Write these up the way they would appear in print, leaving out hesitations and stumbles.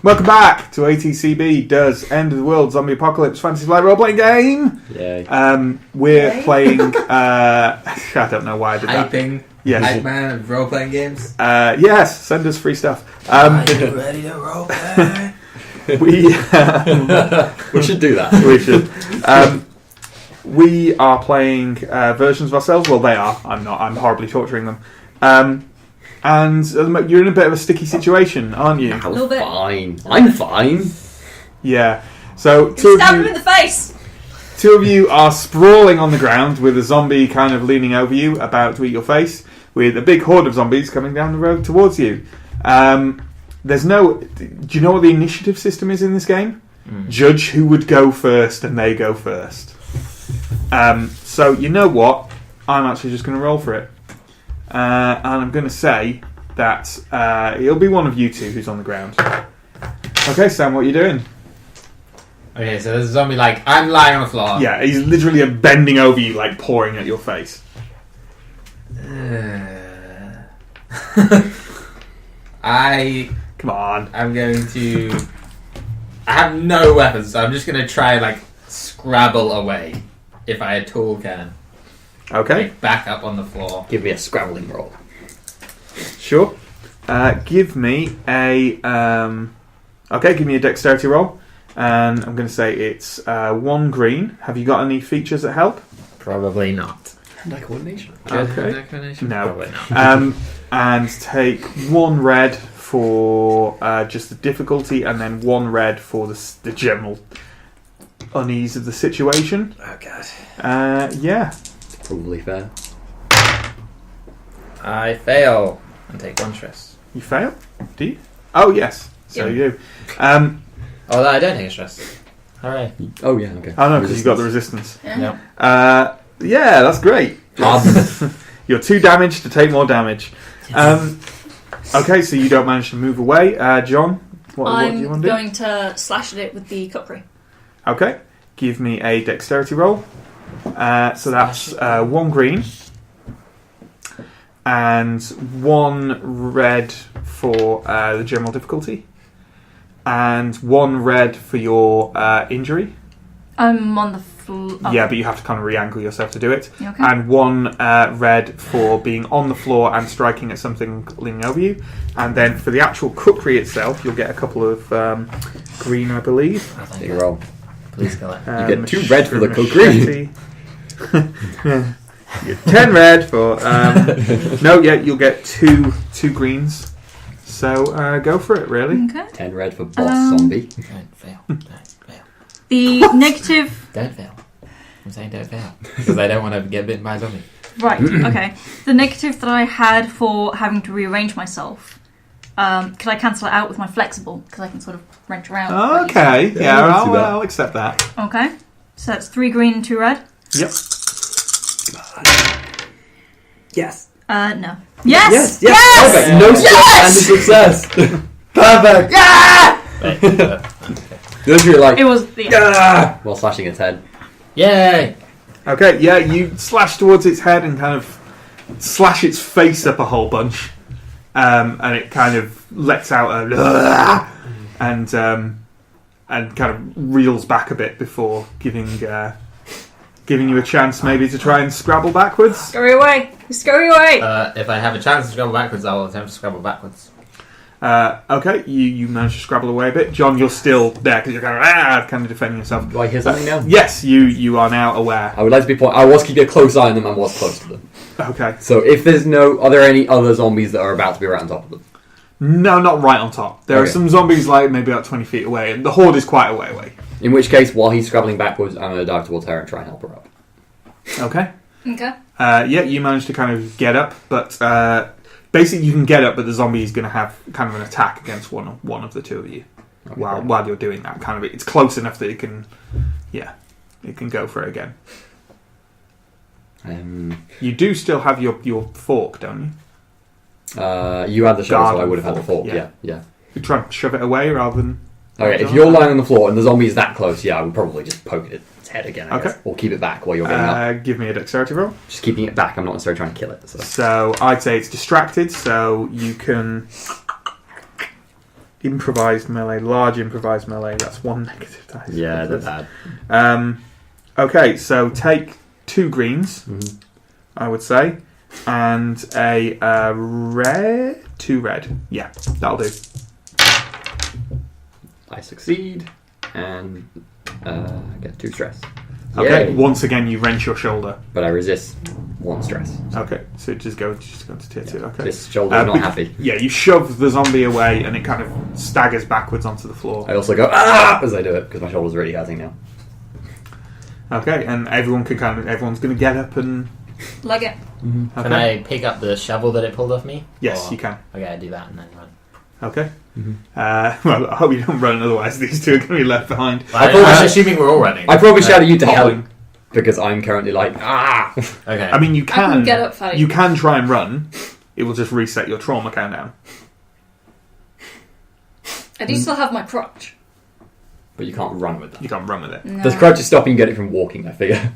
Welcome back to ATCB Does End of the World Zombie Apocalypse Fantasy Flight Role-Playing Game. Yay. We're playing... I don't know why I did that. Hyping. Yes. Hype man of role-playing games. Yes, send us free stuff. Are you ready to role-play? We should do that. We should. We are playing versions of ourselves. Well, they are. I'm not. I'm horribly torturing them. And you're in a bit of a sticky situation, aren't you? A little bit. Fine. I'm fine. Yeah. So stab him in the face. Two of you are sprawling on the ground with a zombie kind of leaning over you, about to eat your face, with a big horde of zombies coming down the road towards you. There's no... Do you know what the initiative system is in this game? Judge who would go first, and they go first. So, you know what? I'm actually just going to roll for it. And I'm going to say that it'll be one of you two who's on the ground. Okay, Sam, what are you doing? Okay, so there's a zombie I'm lying on the floor. Yeah, he's literally bending over you, pouring at your face. Come on. I'm going to... I have no weapons, so I'm just going to try, scrabble away, if I at all can. Okay. Back up on the floor. Give me a scrabbling roll. Sure. Give me a... give me a dexterity roll. And I'm going to say it's 1 green. Have you got any features that help? Probably not. Hand-eye coordination. Okay. No. Probably not. And take 1 red for just the difficulty, and then 1 red for the general unease of the situation. Oh, God. Yeah. Probably fair. I fail and take 1 stress. You fail? Do you? Oh, yes. So you do. Oh, I don't take a stress. Hooray. Oh, yeah, okay. Oh, no, because you've got the resistance. Yeah. Yeah, that's great. You're 2 damaged to take more damage. Okay, so you don't manage to move away. John, what do you want to do? I'm going to slash at it with the cutlery. Okay, give me a dexterity roll. So that's 1 green and 1 red for the general difficulty, and 1 red for your injury. I'm on the floor. Oh. Yeah, but you have to kind of re-angle yourself to do it. Okay. And 1 red for being on the floor and striking at something leaning over you. And then for the actual cookery itself, you'll get a couple of green, I believe. Take a roll. Please kill it. You get 2 red for the cookery. You get 10 red for... you'll get 2 greens. So go for it, really. Okay. 10 red for boss zombie. Don't fail. Don't fail. The negative... Don't fail. I'm saying don't fail. Because I don't want to get bitten by a zombie. Right, okay. The negative that I had for having to rearrange myself, could I cancel it out with my flexible? Because I can sort of wrench around. Okay, yeah, let's do that. I'll accept that. Okay. So that's 3 green and 2 red? Yep. Yes. No. Yes! Perfect. No stress and a success. Perfect. Yeah! You're It was... yeah! While slashing its head. Yay! Okay, yeah, you slash towards its head and kind of slash its face up a whole bunch. And it kind of lets out a... and kind of reels back a bit before giving you a chance maybe to try and scrabble backwards. Scurry away! Scurry away! If I have a chance to scrabble backwards, I will attempt to scrabble backwards. Okay, you manage to scrabble away a bit. John, you're still there because you're kind of defending yourself. Do I hear something now? Yes, you are now aware. I would like to be I was keeping a close eye on them and was close to them. Okay. So if there's are there any other zombies that are about to be right on top of them? No, not right on top. There are some zombies maybe about 20 feet away, and the horde is quite a way away. In which case, while he's scrabbling backwards, I'm going to dive towards her and try and help her up. Okay. Okay. You managed to kind of get up, but basically you can get up, but the zombie is going to have kind of an attack against one of the two of you while you're doing that. Kind of, it's close enough that it can go for it again. You do still have your fork, don't you? You had the shovel, so I would have had the fork. Yeah. You try and shove it away rather than... Okay, if you're lying on the floor and the zombie is that close, I would probably just poke its head again, I guess. Or keep it back while you're getting up. Give me a dexterity roll. Just keeping it back, I'm not necessarily trying to kill it. So I'd say it's distracted, so you can improvised melee, large improvised melee. That's 1 negative dice. Yeah, they're bad. Okay, so take 2 greens, I would say, and a red. 2 red. Yeah, that'll do. I succeed and get 2 stress. Okay, Yay. once again you wrench your shoulder. But I resist 1 stress. Okay, so just go to tier 2. Okay. This shoulder's not happy. Yeah, you shove the zombie away and it kind of staggers backwards onto the floor. I also go as I do it because my shoulder's really hurting now. Okay, and everyone's going to get up and Leg it. okay. Can I pick up the shovel that it pulled off me? Yes, Or- you can. Okay, I do that and then run. Okay. Well, I hope you don't run, otherwise these two are going to be left behind. I was assuming we're all running. I probably shouted you to help Hobbling. because I'm currently like Okay. I mean, you I can can get up, Fatty. you can try and run. It will just reset your trauma countdown. I do still have my crutch. but you can't run with that. You can't run with it. No. Does crutch stopping you get it from walking? I figure,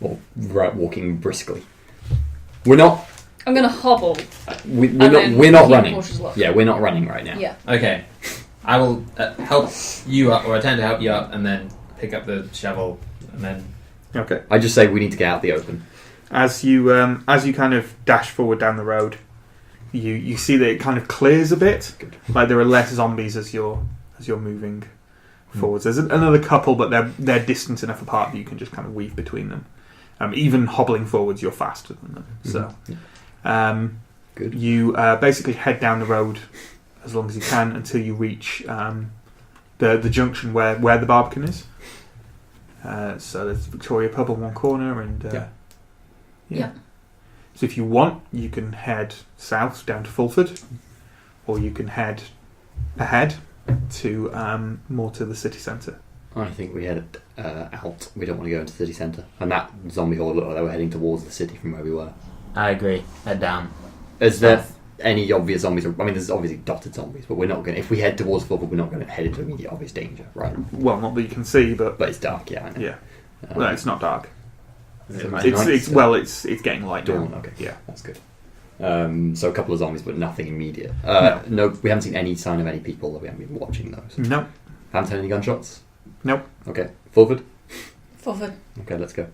or walking briskly. We're not. I'm going to hobble. We're and not. then We're not keep a running. cautious look. Yeah, we're not running right now. Yeah. Okay. I will help you up, or attempt to help you up, and then pick up the shovel, and then... Okay. I just say we need to get out the open. As you kind of dash forward down the road, you see that it kind of clears a bit. Good. Like there are less zombies as you're moving forwards. There's another couple, but they're distant enough apart that you can just kind of weave between them. Even hobbling forwards, you're faster than them. So, Good. you basically head down the road as long as you can until you reach the junction where the Barbican is. So there's Victoria Pub on one corner, and Yeah. So if you want, you can head south down to Fulford, or you can head ahead to more to the city centre. I think we head out. We don't want to go into the city centre. And that zombie horde looked like they were heading towards the city from where we were. I agree. Head down. Is there any obvious zombies? I mean, there's obviously dotted zombies, but we're not going to... If we head towards Fulford, we're not going to head into immediate obvious danger, right? Well, not that you can see, but But it's dark, yeah, I know. yeah. Well, it's not dark. Is It's it night It's still? it's getting light Dawn, now. okay. Yeah. That's good. So a couple of zombies, but nothing immediate. No. No, we haven't seen any sign of any people, that we haven't been watching those. No. Haven't heard any gunshots? Nope. Okay. Fulford? Forward. Okay, let's go.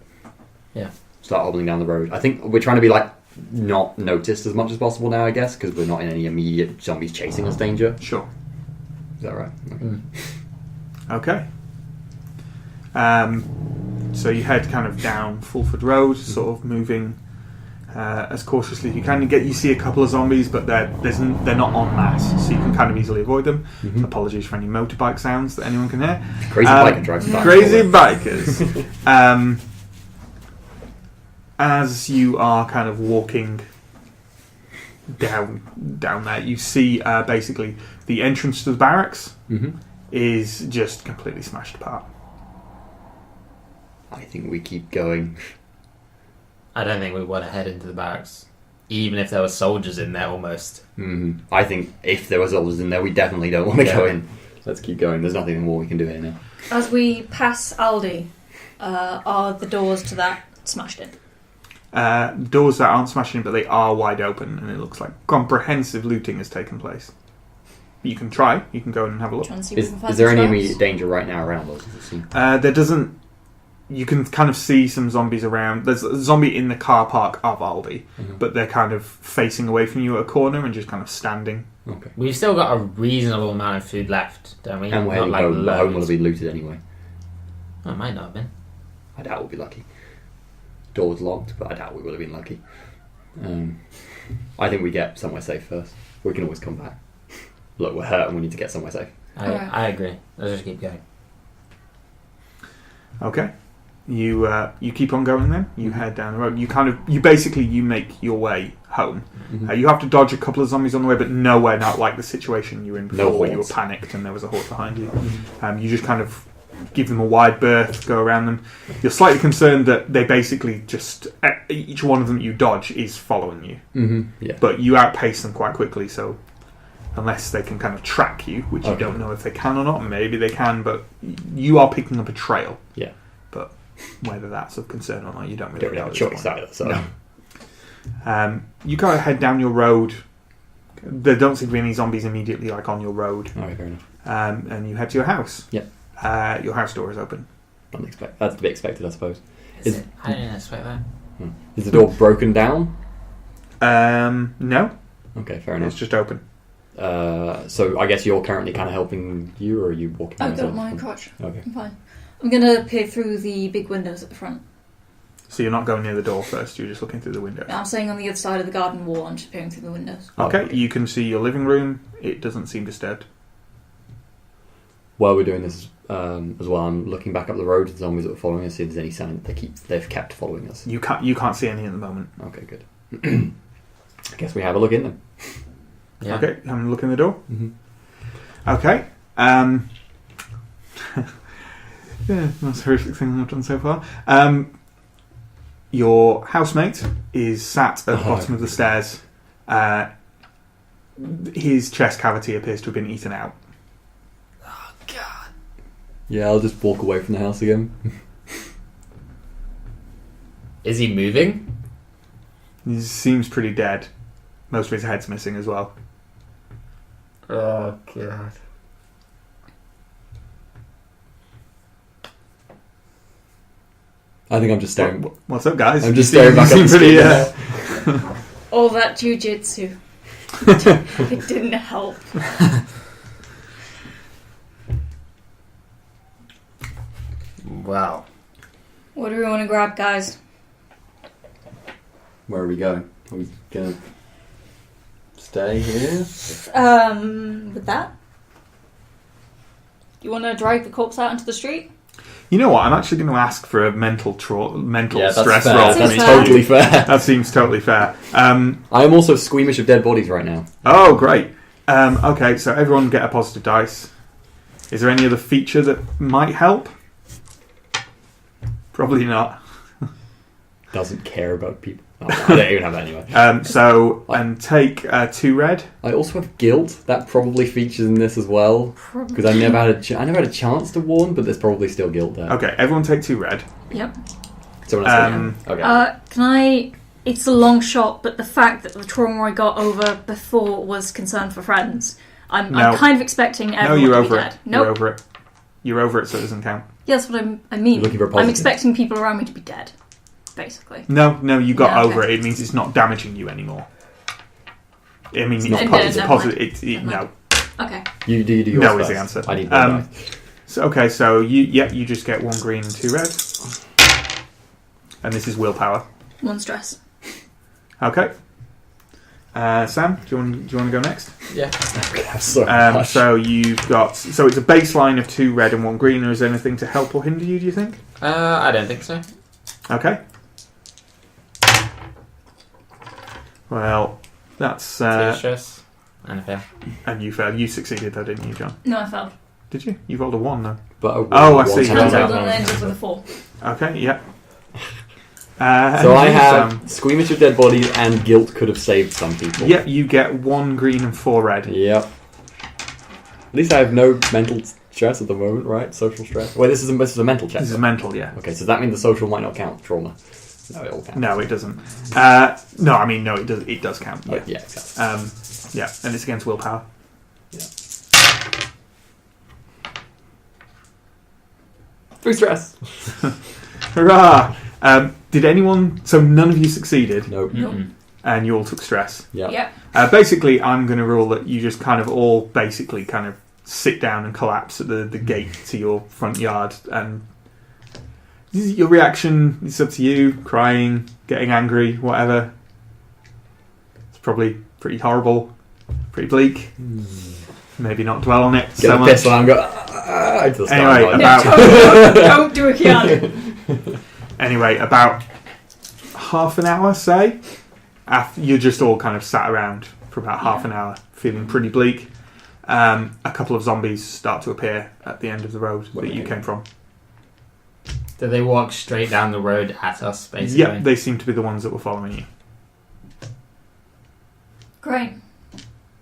Yeah. Start hobbling down the road. I think we're trying to be like not noticed as much as possible now, I guess, because we're not in any immediate zombies chasing us danger. Sure. Is that right? Okay. Okay. So you head kind of down Fulford Road, sort of moving as cautiously as you can. You see a couple of zombies, but they're not en masse, so you can kind of easily avoid them. Apologies for any motorbike sounds that anyone can hear. Crazy biker drives back. Crazy bikers. As you are kind of walking down there, you see basically the entrance to the barracks is just completely smashed apart. I think we keep going. I don't think we want to head into the barracks. Even if there were soldiers in there, almost. I think if there were soldiers in there, we definitely don't want to Yeah. go in. Let's keep going. There's nothing more we can do here now. As we pass Aldi, are the doors to that smashed in? Doors that aren't smashed in, but they are wide open, and it looks like comprehensive looting has taken place. You can try. You can go in and have a look. Trying to see if we can find Is there some any scraps? immediate danger right now around us? Does it seem? There doesn't. You can kind of see some zombies around. There's a zombie in the car park of Aldi, but they're kind of facing away from you at a corner and just kind of standing. Okay. We've still got a reasonable amount of food left, don't we? And we're Not heading like home. But home will loads. have been looted anyway. Oh, it might not have been. I doubt we'll be lucky. Door was locked, but I doubt we would have been lucky. I think we get somewhere safe first. We can always come back. Look, we're hurt and we need to get somewhere safe. Alright. I agree. Let's just keep going. Okay. You keep on going then. You head down the road. You make your way home. You have to dodge a couple of zombies on the way, but nowhere not like the situation you were in before, No where you were hordes. panicked and there was a horde behind you. You just kind of give them a wide berth, go around them. You're slightly concerned that they basically just each one of them you dodge is following you, Yeah. but you outpace them quite quickly. So unless they can kind of track you, which you don't know if they can or not, maybe they can, but you are picking up a trail. Yeah. But whether that's of concern or not, you don't We really don't really know have a at this choice point. either, so... No. You kind of head down your road There don't seem to be any zombies immediately, like on your road. Alright, fair enough. And you head to your house. Yep. Your house door is open. That's to be expected, I suppose. I didn't expect that. Is the door broken down? No, Okay, fair it's enough. just open. So I guess you're currently kind of helping you, or are you walking? I've got yourself? my crotch. Okay. I'm fine. I'm gonna peer through the big windows at the front. So you're not going near the door first, you're just looking through the window. I'm staying on the other side of the garden wall and just peering through the windows. Okay, you can see your living room. It doesn't seem disturbed. While we're doing this as well, I'm looking back up the road to the zombies that are following us. See if there's any sign that they've kept following us. You can't see any at the moment. Okay, good. I guess we have a look in them. Yeah. Okay, having a look in the door. Mm-hmm. Okay. Yeah, most horrific thing I've done so far. Your housemate is sat at the bottom of the stairs. His chest cavity appears to have been eaten out. Oh God. Yeah, I'll just walk away from the house again. Is he moving? He seems pretty dead. Most of his head's missing as well. Oh God. I think I'm just staring. What's up, guys? I'm just You staring back seem at the pretty. screen now. All that jujitsu. It didn't help. Wow. What do we want to grab, guys? Where are we going? Are we gonna stay here? With that? You want to drag the corpse out into the street? You know what? I'm actually going to ask for a mental Yeah, that's stress fair. roll. Seems from each fair. of you. Totally fair. That seems totally fair. I am also squeamish of dead bodies right now. Oh, great. Okay, so everyone get a positive dice. Is there any other feature that might help? Probably not. Doesn't care about people. Oh, I don't even have that anyway. And take 2 red. I also have guilt. That probably features in this as well. Because I never had a chance to warn, but there's probably still guilt there. Okay, everyone take 2 red. Yep. Someone else go. Okay. Can I... It's a long shot, but the fact that the trauma I got over before was concern for friends. I'm kind of expecting everyone No, you're to over be it. dead. Nope. You're over it. You're over it, so it doesn't count. Yeah, that's what I mean. You're looking for a I'm positive. expecting people around me to be dead, basically. No, you got Yeah, okay. over it. It means it's not damaging you anymore. I mean, It's not it's positive. positive. Never No. Okay. You do yours No first. is the answer. I need more dice. So you just get 1 green and 2 red. And this is willpower. 1 stress. Okay. Sam, do you want to go next? Yeah. So you've got it's a baseline of 2 red and 1 green. Is there anything to help or hinder you? Do you think? I don't think so. Okay. Well, that's 2 stress and a fail. and you failed. You succeeded though, didn't you, John? No, I failed. Did you? You rolled a 1 though. But Oh, I see. Cancelled Yeah. and then ended with a 4. Okay. Yeah. So I have squeamish of dead bodies and guilt could have saved some people. Yep. You get 1 green and 4 red. Yep. At least I have no mental stress at the moment, right? Social stress. Wait, this is a mental check. This is mental. Yeah. Okay, so does that mean the social might not count trauma? No, it all counts. No, it doesn't. No, I mean no, it does. It does count. Oh, Yeah. yeah, exactly. Yeah, and it's against willpower. Yeah. 3 stress. Hurrah! Did anyone? So none of you succeeded, Nope. Mm-mm. and you all took stress. Yeah. Yep. Basically, I'm going to rule that you just kind of all basically kind of sit down and collapse at the gate to your front yard, and your reaction is up to you. Crying, getting angry, whatever. It's probably pretty horrible, pretty bleak. Maybe not dwell on it Get so the much. pistol out and go. Into the sky. Anyway, Like, Don't do a Keanu. Anyway, about half an hour, say, after you're just all kind of sat around for about half an hour, feeling pretty bleak. A couple of zombies start to appear at the end of the road that you came from. Did they walk straight down the road at us, basically? Yep, they seem to be the ones that were following you. Great.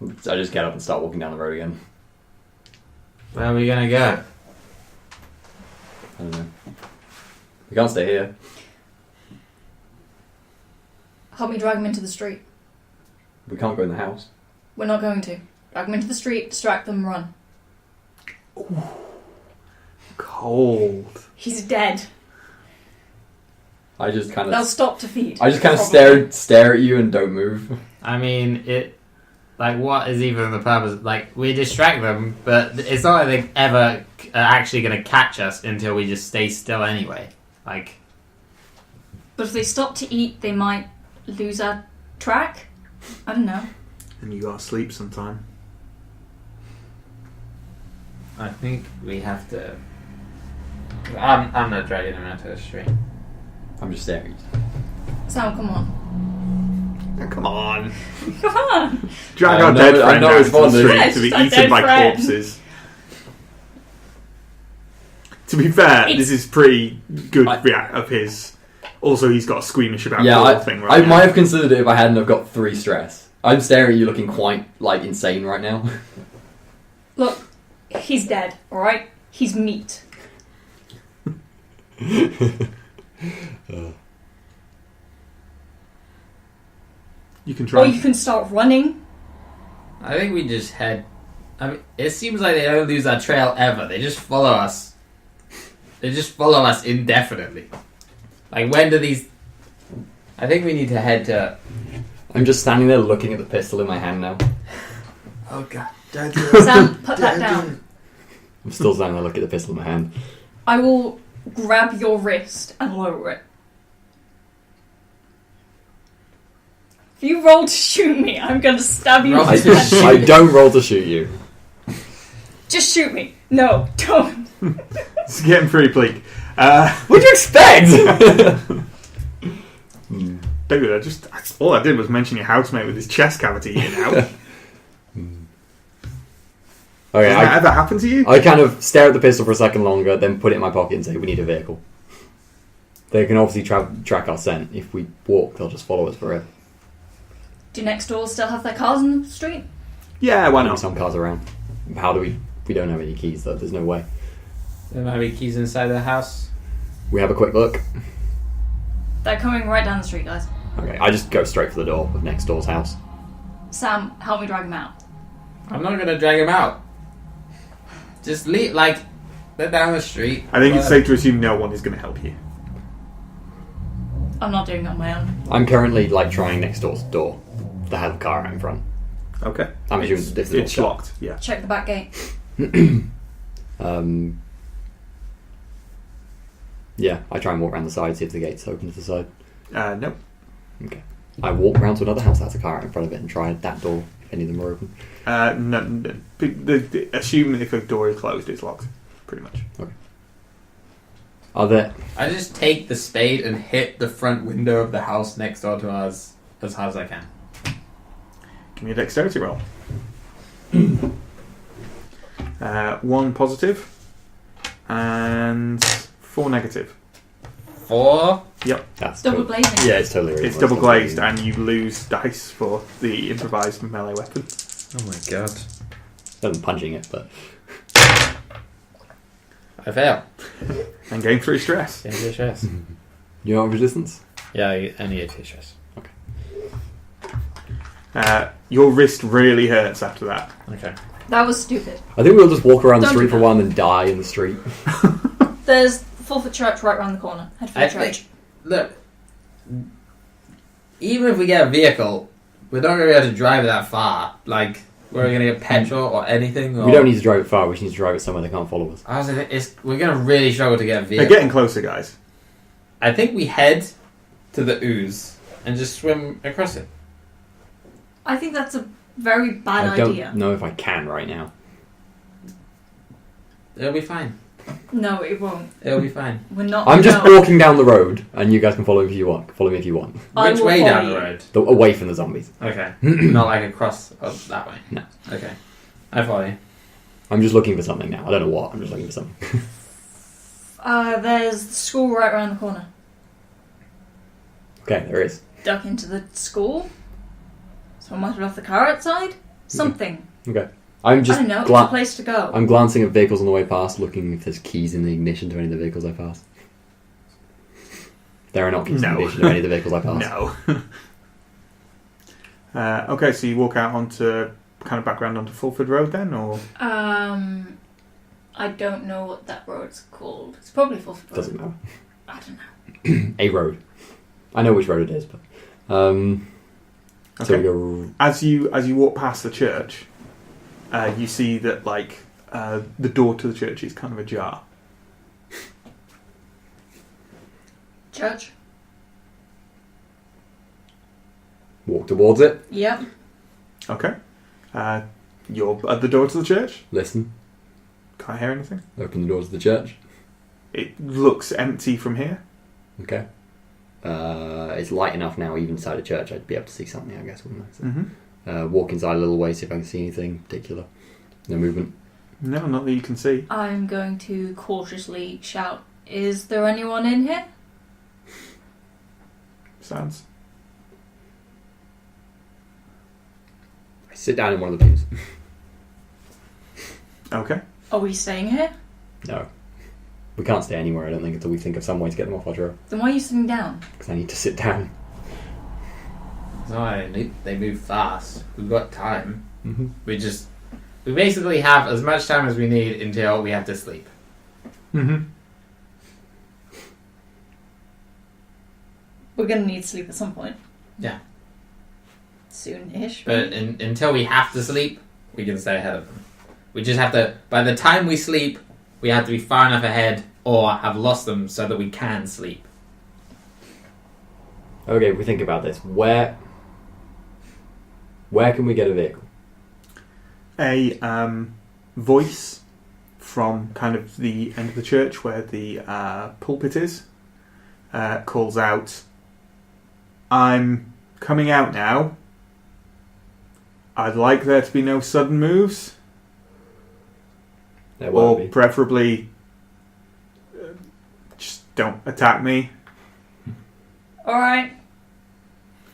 I just get up and start walking down the road again. Where are we going to go? I don't know. We can't stay here. Help me drag him into the street. We can't go in the house. We're not going to. Drag them into the street, distract them, run. Cold. He's dead. I just kind They'll of. stop to feed. I just kind of Probably. stare at you and don't move. I mean, like, what is even the purpose? Like, we distract them, but it's not like they ever are actually going to catch us until we just stay still anyway. Like, But if they stop to eat, they might lose our track. I don't know. And you gotta sleep sometime. I think we have to. I'm not dragging them out to the street. I'm just staring. Sam, come on. Come on. Come on. Drag I our know- dead I friend know out it's to the fun, street yeah, to be it's our eaten dead by friend. corpses. To be fair, It's- this is pretty good I- react of his. Also, he's got a squeamish about Yeah, the I, whole thing I right now. might have considered it if I hadn't have got 3 stress. I'm staring at you looking quite, like, insane right now. Look, he's dead, alright? He's meat. You can Or try. you can start running. I think we just head. I mean, it seems like they don't lose our trail ever. They just follow us. They just follow us indefinitely. Like, when do these? I think we need to head to. I'm just standing there looking at the pistol in my hand now. Oh god. Sam, put that down. I'm still standing there looking at the pistol in my hand. I will grab your wrist and lower it. If you roll to shoot me, I'm going to stab you. Roll with to that shoot. I don't roll to shoot you. Just shoot me. No, don't. It's getting pretty bleak. What'd you expect? Dude, all I did was mention your housemate with his chest cavity in out. Does Okay, that ever happen to you? I kind of stare at the pistol for a second longer, then put it in my pocket and say, we need a vehicle. They can obviously track our scent. If we walk, they'll just follow us forever. Do next doors still have their cars in the street? Yeah, why Maybe not? some cars around. How do we... We don't have any keys, though. There's no way. There might be keys inside the house. We have a quick look. They're coming right down the street, guys. Okay, I just go straight for the door of next door's house. Sam, help me drag him out. I'm not gonna drag him out. Just leave. Like, they're down the street. I think it's safe to assume no one is going to help you. I'm not doing it on my own. I'm currently, like, trying next door's door. That has a car out in front. Okay. I'm assuming It's, if the door's it's shut. locked, yeah. Check the back gate. Yeah, I try and walk around the side, see if the gate's open to the side. No. Okay. I walk around to another house that has a car out in front of it and try that door if any of them are open. No. Assume if a door is closed, it's locked. Pretty much. Are there... I just take the spade and hit the front window of the house next door to us as hard as I can. Give me a dexterity roll. 1 positive and 4 negative. 4. That's Double totally- glazing. Yeah, it's totally It's reasonable. double glazed, and you lose dice for the improvised melee weapon. Oh my god. I'm punching it, but... I fail. And gain 3 stress. Yeah, stress. You know resistance? Yeah, I need 2 stress. Your wrist really hurts after that. Okay. That was stupid. I think we'll just walk around the Don't street do for a that. while and then die in the street. There's Fulford Church right around the corner. Head for the I church. think, look, even if we get a vehicle, we're not going to be able to drive that far. Like, we're going to get petrol or anything. Or, We don't need to drive it far, we just need to drive it somewhere they can't follow us. I was like, we're going to really struggle to get a They're vehicle. getting closer, guys. I think we head to the ooze and just swim across it. I think that's a very bad I don't idea. know if I can right now. It'll be fine. No, it won't. It'll be fine. We're not. I'm just no. walking down the road, and you guys can follow me if you want. Follow me if you want. I Which will way follow down you. the road? Away from the zombies. Okay. Not like across that way. No. Okay. I follow you. I'm just looking for something now. I don't know what. I'm just looking for something. There's the school right around the corner. Okay, there is. Duck into the school. Someone might have left the car outside. Something. Okay. I'm I just don't know. It's a place to go. I'm glancing at vehicles on the way past, looking if there's keys in the ignition to any of the vehicles I pass. There are not keys in No. the ignition to any of the vehicles I pass. No. Okay, so you walk out onto kind of background onto Fulford Road then, or I don't know what that road's called. It's probably Fulford Road. Doesn't matter. I don't know. A road. I know which road it is, but so Okay. we go. as you walk past the church, you see that the door to the church is kind of ajar. Church? Walk towards it. Yep. Okay. You're at the door to the church. Listen. Can't hear anything. Open the doors of the church. It looks empty from here. Okay. It's light enough now, even inside the church, I'd be able to see something, I guess, wouldn't I? So, Mm-hmm. walk inside a little way, see if I can see anything particular. No movement. No, not that you can see. I'm going to cautiously shout, "Is there anyone in here?" Sounds. I sit down in one of the pews. Okay. Are we staying here? No. We can't stay anywhere, I don't think, until we think of some way to get them off our trail. Then why are you sitting down? Because I need to sit down. No, they move fast. We've got time. Mm-hmm. We basically have as much time as we need until we have to sleep. Mm-hmm. We're gonna need sleep at some point. Yeah. Soon-ish. But until we have to sleep, we can stay ahead of them. We just have to, by the time we sleep, we have to be far enough ahead or have lost them so that we can sleep. Okay, if we think about this, where can we get a vehicle? A voice from kind of the end of the church where the pulpit is calls out, "I'm coming out now. I'd like there to be no sudden moves, There won't or be. preferably just don't attack me." Alright.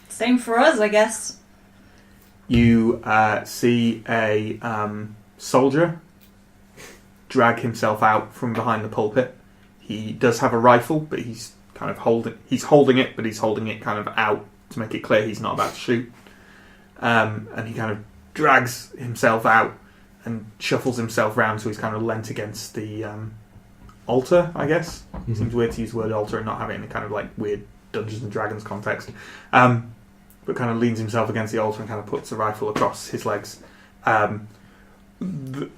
Same for us, I guess. You see a soldier drag himself out from behind the pulpit. He does have a rifle, but he's holding it, but he's holding it kind of out to make it clear he's not about to shoot. And he kind of drags himself out and shuffles himself round, so he's kind of leant against the altar, I guess. Mm-hmm. Seems weird to use the word altar and not have it in a kind of like weird Dungeons and Dragons context. But kind of leans himself against the altar and kind of puts the rifle across his legs. The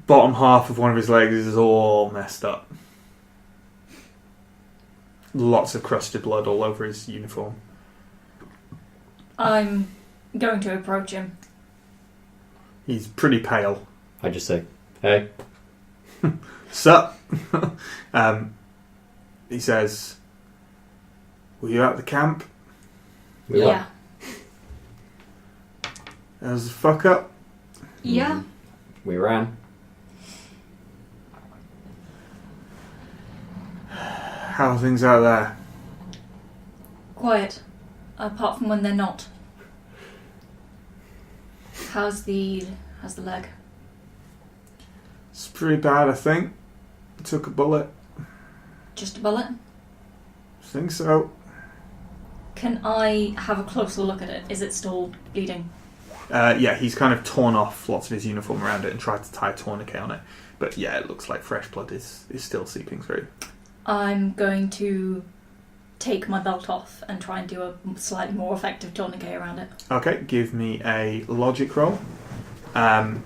bottom half of one of his legs is all messed up. Lots of crusted blood all over his uniform. I'm going to approach him. He's pretty pale. I just say, hey. Sup? He says, "Were you at the camp? We Yeah. were. There was a fuck up." Yeah. We ran. How are things out there? Quiet. Apart from when they're not. How's the leg? It's pretty bad, I think. Took a bullet. Just a bullet? Think so. Can I have a closer look at it? Is it still bleeding? Yeah, he's kind of torn off lots of his uniform around it and tried to tie a tourniquet on it. But yeah, it looks like fresh blood is still seeping through. I'm going to take my belt off and try and do a slightly more effective tourniquet around it. Okay, give me a logic roll.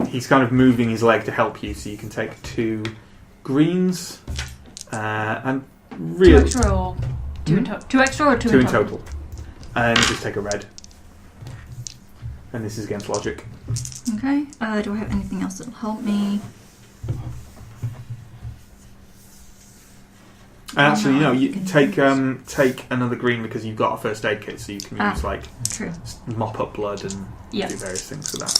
He's kind of moving his leg to help you, so you can take 2 greens and Two extra or two in total? 2 extra or 2 2 in in total? total. And just take a red. And this is against logic. Okay. Do I have anything else that'll help me? And actually, you know, you Can take another green because you've got a first aid kit, so you can use like True. mop up blood and Yeah. do various things with that.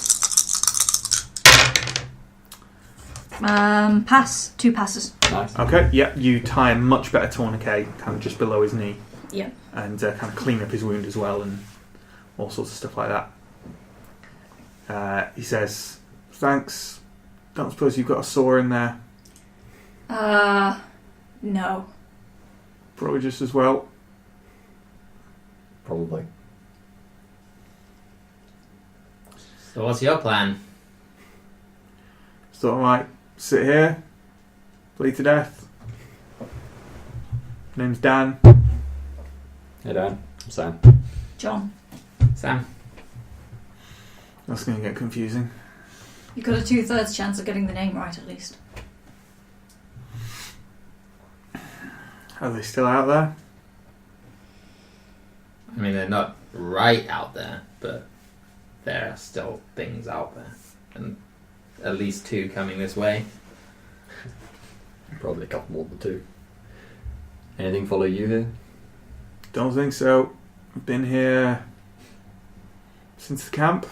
Pass. 2 passes. Nice. Okay, yeah, you tie a much better tourniquet, kind of just below his knee, Yeah. and kind of clean up his wound as well, and all sorts of stuff like that. He says, "Thanks. Don't suppose you've got a sore in there? No. Probably just as well." Probably. So what's your plan? So I might sit here, bleed to death. Name's Dan. Hey Dan, I'm Sam. John, Sam? That's going to get confusing. you've got a 2/3 chance of getting the name right at least. Are they still out there? I mean, they're not right out there, but there are still things out there. And at least 2 coming this way. Probably a couple more than 2. Anything follow you here? Don't think so. I've been here since the camp.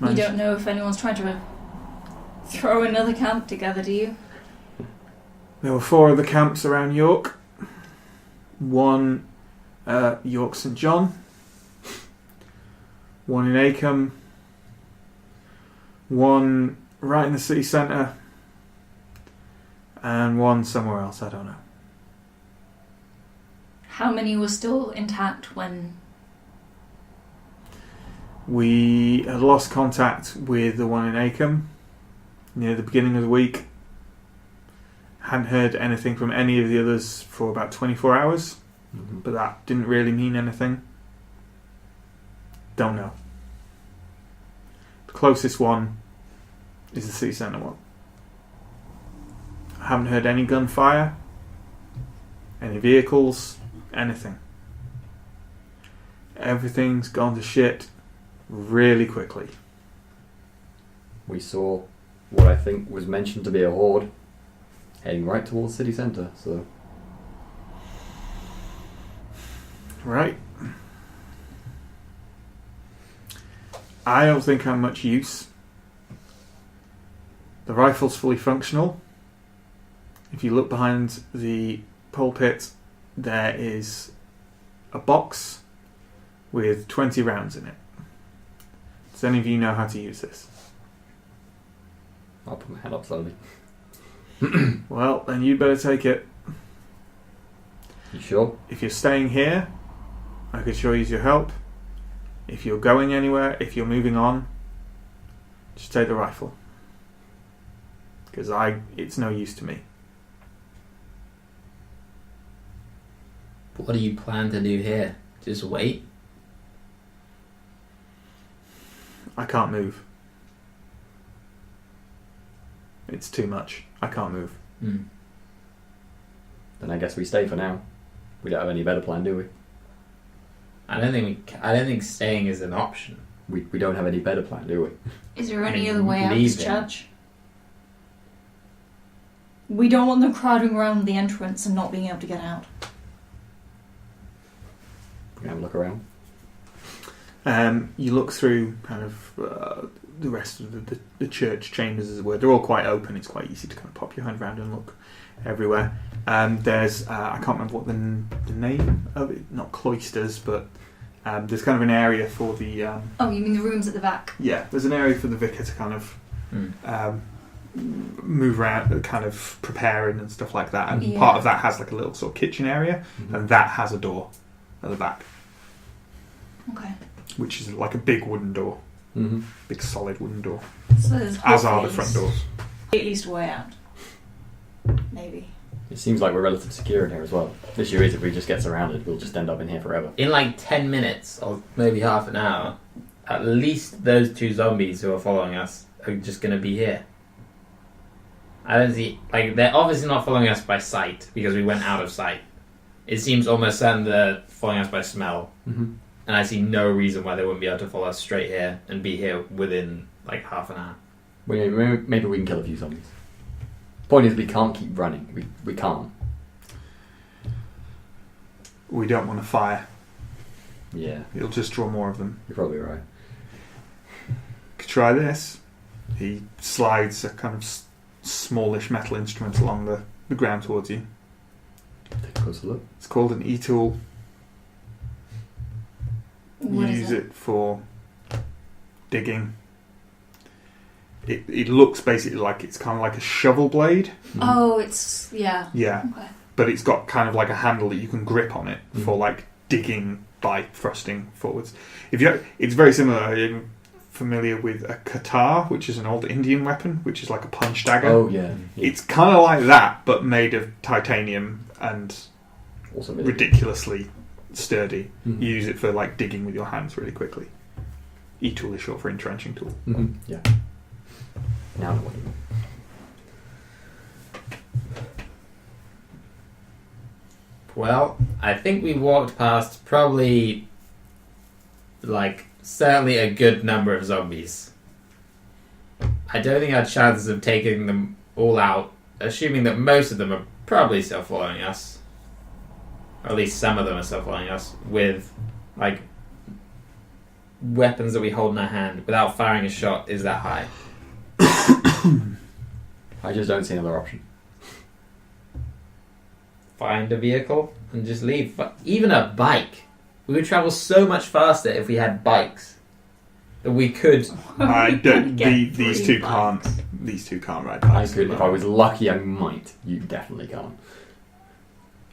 You don't know if anyone's trying to throw another camp together, do you? There were 4 other camps around York. One York St John. One in Acomb. One right in the city centre. And one somewhere else, I don't know. How many were still intact when... We had lost contact with the one in Acomb near the beginning of the week. Hadn't heard anything from any of the others for about 24 hours, but that didn't really mean anything. Don't know. The closest one is the city centre one. I haven't heard any gunfire, any vehicles, anything. Everything's gone to shit really quickly. We saw what I think was mentioned to be a horde heading right towards city centre, so... Right. I don't think I'm much use. The rifle's fully functional. If you look behind the pulpit, there is a box with 20 rounds in it. Does any of you know how to use this? I'll put my hand up slowly. Well, then you'd better take it. You sure? If you're staying here, I could sure use your help. If you're going anywhere, if you're moving on, just take the rifle. Because it's no use to me. What do you plan to do here? Just wait? I can't move. It's too much. I can't move. Hmm. Then I guess we stay for now. We don't have any better plan, do we? I don't think staying is an option. We don't have any better plan, do we? Is there I any mean, other way out of this leaving. church? We don't want them crowding around the entrance and not being able to get out. We can have a look around. You look through kind of the rest of the church chambers, as it were. They're all quite open. It's quite easy to kind of pop your hand around and look everywhere. There's I can't remember what the name of it. Not cloisters, but there's kind of an area for the. Oh, you mean the rooms at the back? Yeah, there's an area for the vicar to kind of move around, kind of preparing and stuff like that. And part of that has like a little sort of kitchen area, and that has a door at the back. Okay. Which is like a big wooden door. Mm-hmm. Big solid wooden door. So there's As are the front doors. at least a way out. Maybe. It seems like we're relatively secure in here as well. The issue is if we just get surrounded, we'll just end up in here forever. In like 10 minutes, or maybe half an hour, at least those 2 zombies who are following us are just going to be here. I don't see... Like, they're obviously not following us by sight, because we went out of sight. It seems almost certain they're following us by smell. Mm-hmm. And I see no reason why they wouldn't be able to follow us straight here and be here within like half an hour. Maybe we can kill a few zombies. Point is, we can't keep running. We can't. We don't want to fire. Yeah, It'll just draw more of them. you're probably right. Could try this. He slides a kind of smallish metal instrument along the ground towards you. Take a closer look. It's called an e-tool. What You is use it for digging. It looks basically like it's kind of like a shovel blade. Oh, it's... yeah. Yeah. Okay. But it's got kind of like a handle that you can grip on it for like digging by thrusting forwards. It's very similar. Are you familiar with a katar, which is an old Indian weapon, which is like a punch dagger? Oh yeah. It's kind of like that, but made of titanium and Also ridiculously sturdy. Mhm. You use it for like digging with your hands really quickly. E-tool is short for entrenching tool. Yeah. Now I know what you mean. Well, I think we walked past probably, like, certainly a good number of zombies. I don't think our chances of taking them all out, assuming that most of them are probably still following us, or at least some of them are still following us, with, like, weapons that we hold in our hand without firing a shot, is that high. I just don't see another option. Find a vehicle and just leave. But even a bike. We would travel so much faster if we had bikes. That we could... I don't. Get These three two can't. bikes. These two can't ride I bikes. could, if I was lucky, I might. You definitely can't.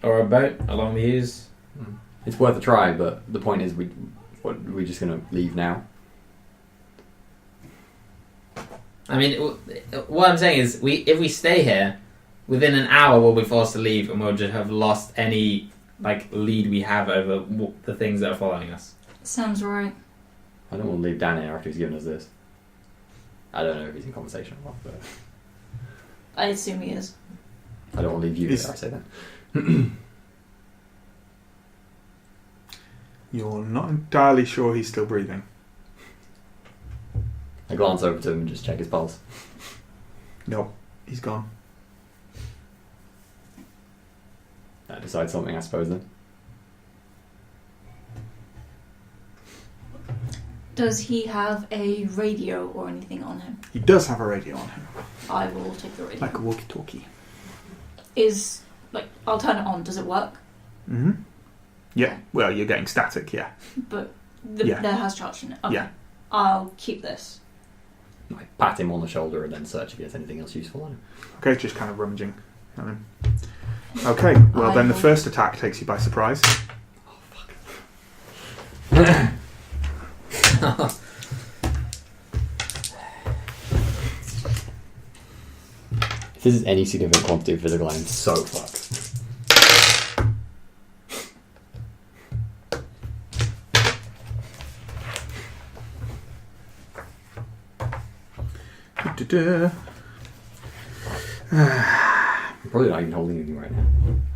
Or a boat along the Ouse. It's worth a try, but the point is, we're just going to leave now. I mean, what I'm saying is, if we stay here, within an hour we'll be forced to leave and we'll just have lost any lead we have over the things that are following us. Sounds right. I don't want to leave Dan here after he's given us this. I don't know if he's in conversation or not, but I assume he is. I don't want to leave you Is- here, I say that. You're not entirely sure he's still breathing. I glance over to him and just check his pulse. Nope, he's gone. I decide something, I suppose, then. Does he have a radio or anything on him? He does have a radio on him, I will take the radio. like a walkie-talkie. I'll turn it on. Does it work? Mm-hmm. Yeah. Well, you're getting static. Yeah. But Yeah. there has charge in it. Okay. Yeah. I'll keep this. I pat him on the shoulder and then search if he has anything else useful on him. Okay, just kind of rummaging. Okay. Well, then the first attack takes you by surprise. If this is any significant quantity of physical, I am so fucked. Du-du-du. I'm probably not even holding anything right now.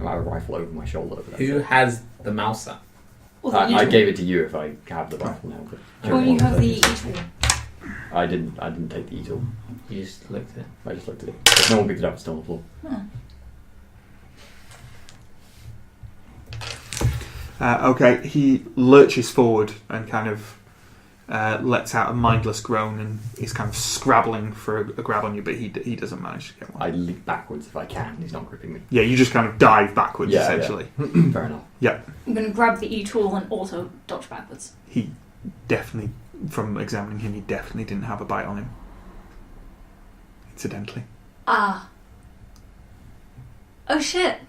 I have a rifle over my shoulder. But that's Who it. has the Mauser? Well, I gave it to you if I have the rifle now. But Or you have the E-tool. I didn't take the E-tool. You just looked at it. I just looked at it. If no one picked it up, it's still on the floor. Okay, he lurches forward and kind of lets out a mindless groan and is kind of scrabbling for a grab on you, but he doesn't manage to get one. I leap backwards if I can. He's not gripping me. Yeah, you just kind of dive backwards, Yeah, essentially. Fair enough. I'm going to grab the E-tool and also dodge backwards. He definitely, from examining him, he definitely didn't have a bite on him. Incidentally. Ah. Oh shit.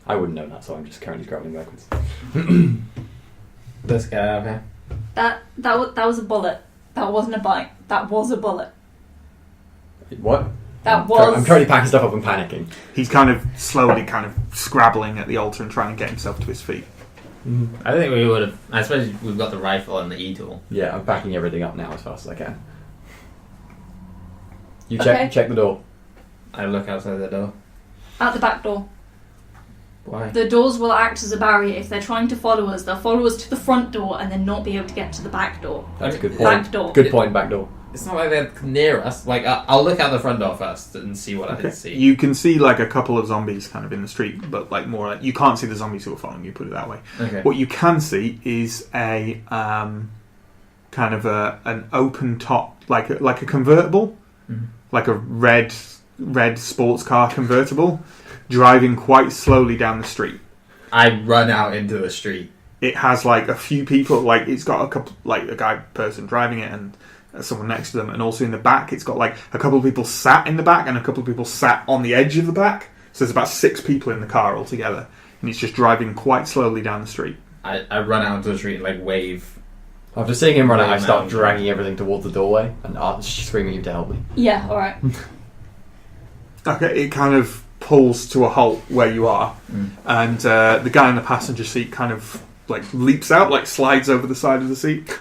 I wouldn't know that, so I'm just currently scrabbling backwards. Let's get out of here. That was a bullet. That wasn't a bite. That was a bullet. What? That was... I'm currently packing stuff up and panicking. He's kind of slowly kind of scrabbling at the altar and trying to get himself to his feet. I think we would have... I suppose we've got the rifle and the E-tool. Yeah, I'm packing everything up now as fast as I can. You Okay. check the door. I look outside the door. Out the back door. Why? The doors will act as a barrier. If they're trying to follow us, they'll follow us to the front door and then not be able to get to the back door. That's a good Back point. door. Good point, back door. It's not like they're near us. I'll look out the front door first and see what I can see. You can see like a couple of zombies kind of in the street, but like more like you can't see the zombies who are following you, put it that way. Okay. What you can see is a kind of an open top, like a convertible, like a red sports car convertible, driving quite slowly down the street. I run out into the street. It has like a few people, like it's got a couple, like a person driving it and someone next to them, and also in the back it's got like a couple of people sat in the back and a couple of people sat on the edge of the back. So there's about 6 people in the car altogether, and it's just driving quite slowly down the street. I run out into the street and like wave. After seeing him run out, I Right start now. dragging everything towards the doorway and screaming at you to help me. Yeah, alright. Okay, it kind of pulls to a halt where you are, and the guy in the passenger seat kind of like leaps out, like slides over the side of the seat,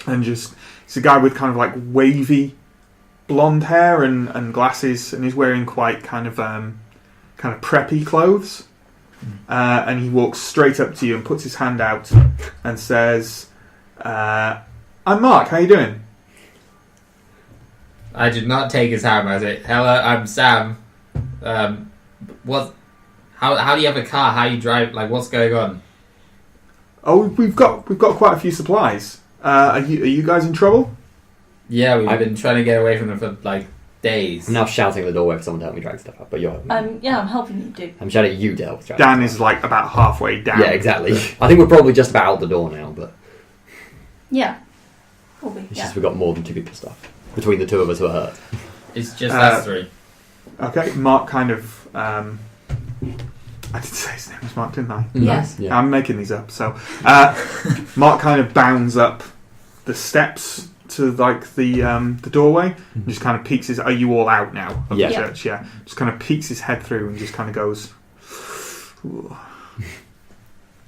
and just it's a guy with kind of like wavy blonde hair and glasses, and he's wearing quite kind of preppy clothes, and he walks straight up to you and puts his hand out and says, "I'm Mark. How you doing?" I did not take his hand. I said, "Hello, I'm Sam. How do you have a car? How you drive? Like, what's going on?" Oh, we've got quite a few supplies. Are you guys in trouble? Yeah, we've been trying to get away from them for like days. I'm now shouting at the doorway for someone to help me drag stuff up, but you're helping me. Yeah, I'm helping you, dude. I'm shouting at you to help me drag Dan stuff is like about halfway down. up. Yeah, exactly. I think we're probably just about out the door now, but Yeah. Probably, it's yeah. just we've got more than 2 people stuff between the 2 of us who are hurt. It's just us three. Okay, Mark kind of. I did say his name was Mark, didn't I? Yes. Yeah. I'm making these up. So, Mark kind of bounds up the steps to like the doorway, and just kind of peeks his. Are you all out now of Yeah. the church? Yeah. Just kind of peeks his head through and just kind of goes.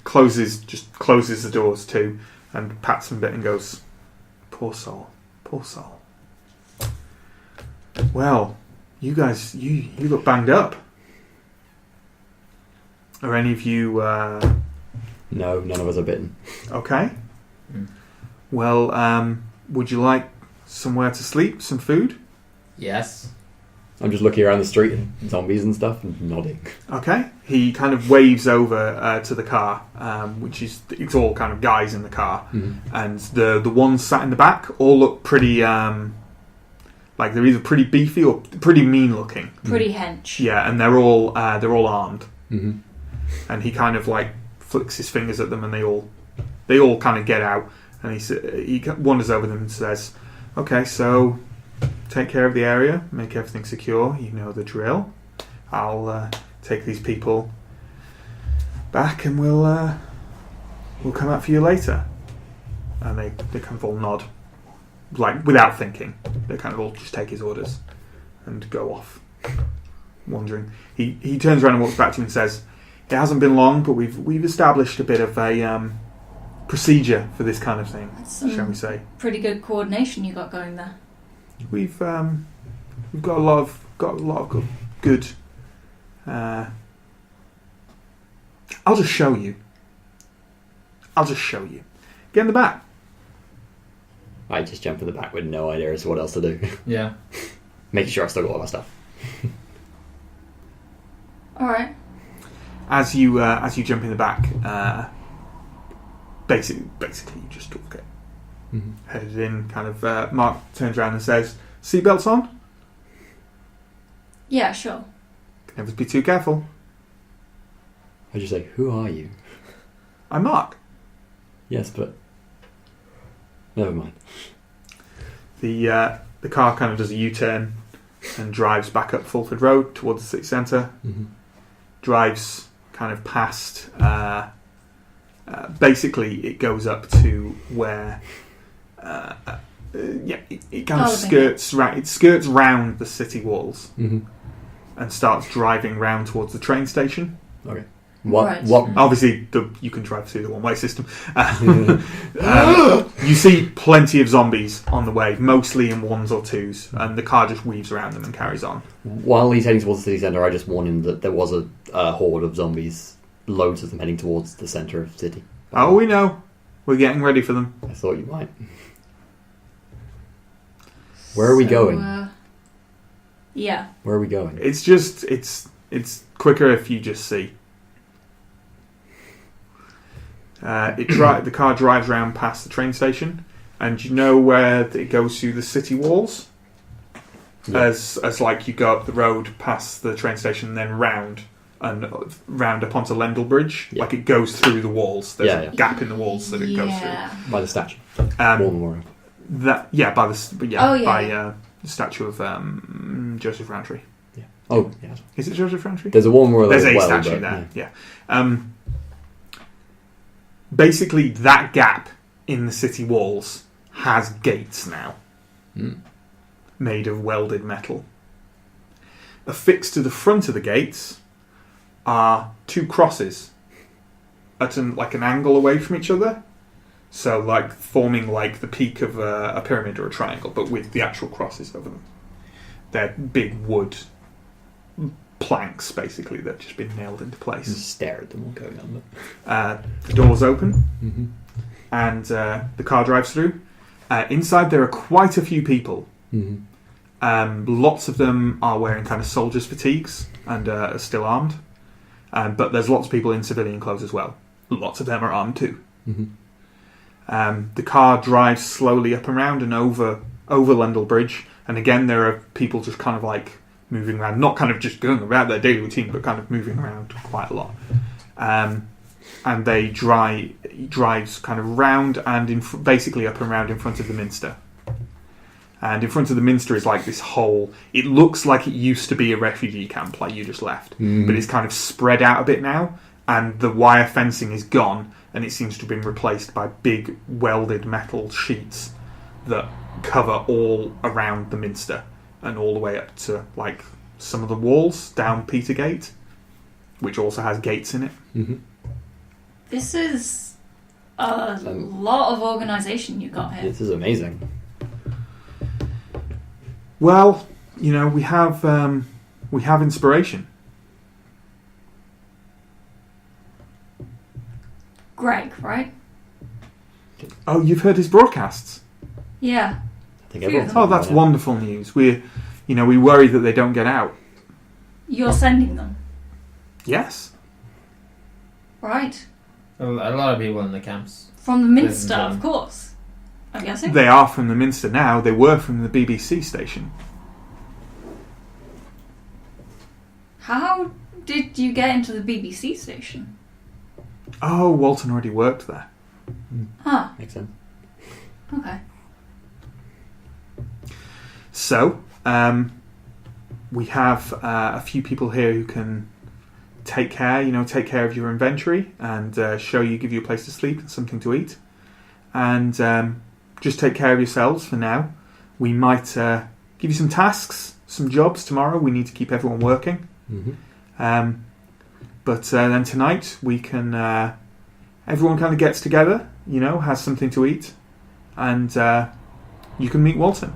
closes the doors too, and pats him a bit and goes, "Poor soul, poor soul." Well, you guys, you look banged up. Are any of you No, none of us are bitten. okay? Well, would you like somewhere to sleep, some food? Yes. I'm just looking around the street and zombies and stuff and nodding. Okay. He kind of waves over to the car, which is it's all kind of guys in the car, and the ones sat in the back all look pretty like they're either pretty beefy or pretty mean looking. Pretty hench. Yeah, and they're all armed. Mm-hmm. And he kind of like flicks his fingers at them, and they all kind of get out. And he wanders over them and says, "Okay, so take care of the area, make everything secure. You know the drill. I'll take these people back, and we'll come out for you later." And they kind of all nod, like without thinking. They kind of all just take his orders and go off, wandering. He turns around and walks back to you and says, "It hasn't been long, but we've established a bit of a procedure for this kind of thing, shall we say? Pretty good coordination you got going there. We've got a lot of good. I'll just show you. Get in the back." I just jump in the back with no idea as to what else to do. Yeah. Making sure I've still got all my stuff. Alright. As you jump in the back, basically you just talk it. Mm-hmm. Headed in, kind of. Mark turns around and says, "Seatbelts on. Yeah, sure. Never be too careful. I just say, "Who are you?" I'm Mark." Yes, but never mind. The car kind of does a U-turn and drives back up Fulford Road towards the city centre. Mm-hmm. Drives kind of past. Basically, it goes up to where. It kind of skirts round the city walls Mm-hmm. and starts driving round towards the train station. Okay. Right. What? Obviously, you can drive through the one-way system. You see plenty of zombies on the way, mostly in ones or twos, and the car just weaves around them and carries on. While he's heading towards the city centre, I just warn him that there was a horde of zombies, loads of them heading towards the centre of the city. Oh, we know. We're getting ready for them. I thought you might. Where are we going? Yeah. Where are we going? It's just it's quicker if you just see. The car drives around past the train station, and you know where it goes through the city walls. Yeah. As like you go up the road past the train station, and then round up onto Lendl Bridge. Yeah. Like it goes through the walls. There's Yeah, a yeah. gap in the walls that it goes through. By the statue. War Um, Memorial. by yeah. The statue of Joseph Rowntree. Yeah. Oh, yeah. Is it Joseph Rowntree? There's a War Memorial There's as a well, statue but, there. yeah. Yeah. basically that gap in the city walls has gates now, made of welded metal. Affixed to the front of the gates are 2 crosses at an angle away from each other. So, like, forming like the peak of a pyramid or a triangle, but with the actual crosses over them. They're big wood planks, basically, that have just been nailed into place. Just stare at them all going on. The doors open, and the car drives through. Inside, there are quite a few people. Lots of them are wearing kind of soldiers' fatigues and are still armed. But there's lots of people in civilian clothes as well. Lots of them are armed too. The car drives slowly up and around and over Lendl Bridge, and again there are people just kind of like moving around, not kind of just going about their daily routine, but kind of moving around quite a lot. And they drives kind of round and basically up and around in front of the Minster. And in front of the Minster is like this whole... It looks like it used to be a refugee camp, like you just left, but it's kind of spread out a bit now, and the wire fencing is gone, and it seems to have been replaced by big welded metal sheets that cover all around the Minster and all the way up to like some of the walls down Petergate, which also has gates in it. This is a lot of organisation you got here. This is amazing. Well, you know, we have inspiration. Greg, right? Oh, you've heard his broadcasts? Yeah. I think everyone's Oh, that's wonderful news. We worry that they don't get out. You're sending them, Yes. right? A lot of people in the camps. From the Minster, Listen to of course. I'm guessing. They are from the Minster now. They were from the BBC station. How did you get into the BBC station? Oh, Walton already worked there. Huh. Makes sense. Okay. So, we have a few people here who can take care of your inventory and give you a place to sleep and something to eat. And just take care of yourselves for now. We might give you some tasks, some jobs tomorrow. We need to keep everyone working. But then tonight we can... everyone kind of gets together, has something to eat. And you can meet Walton.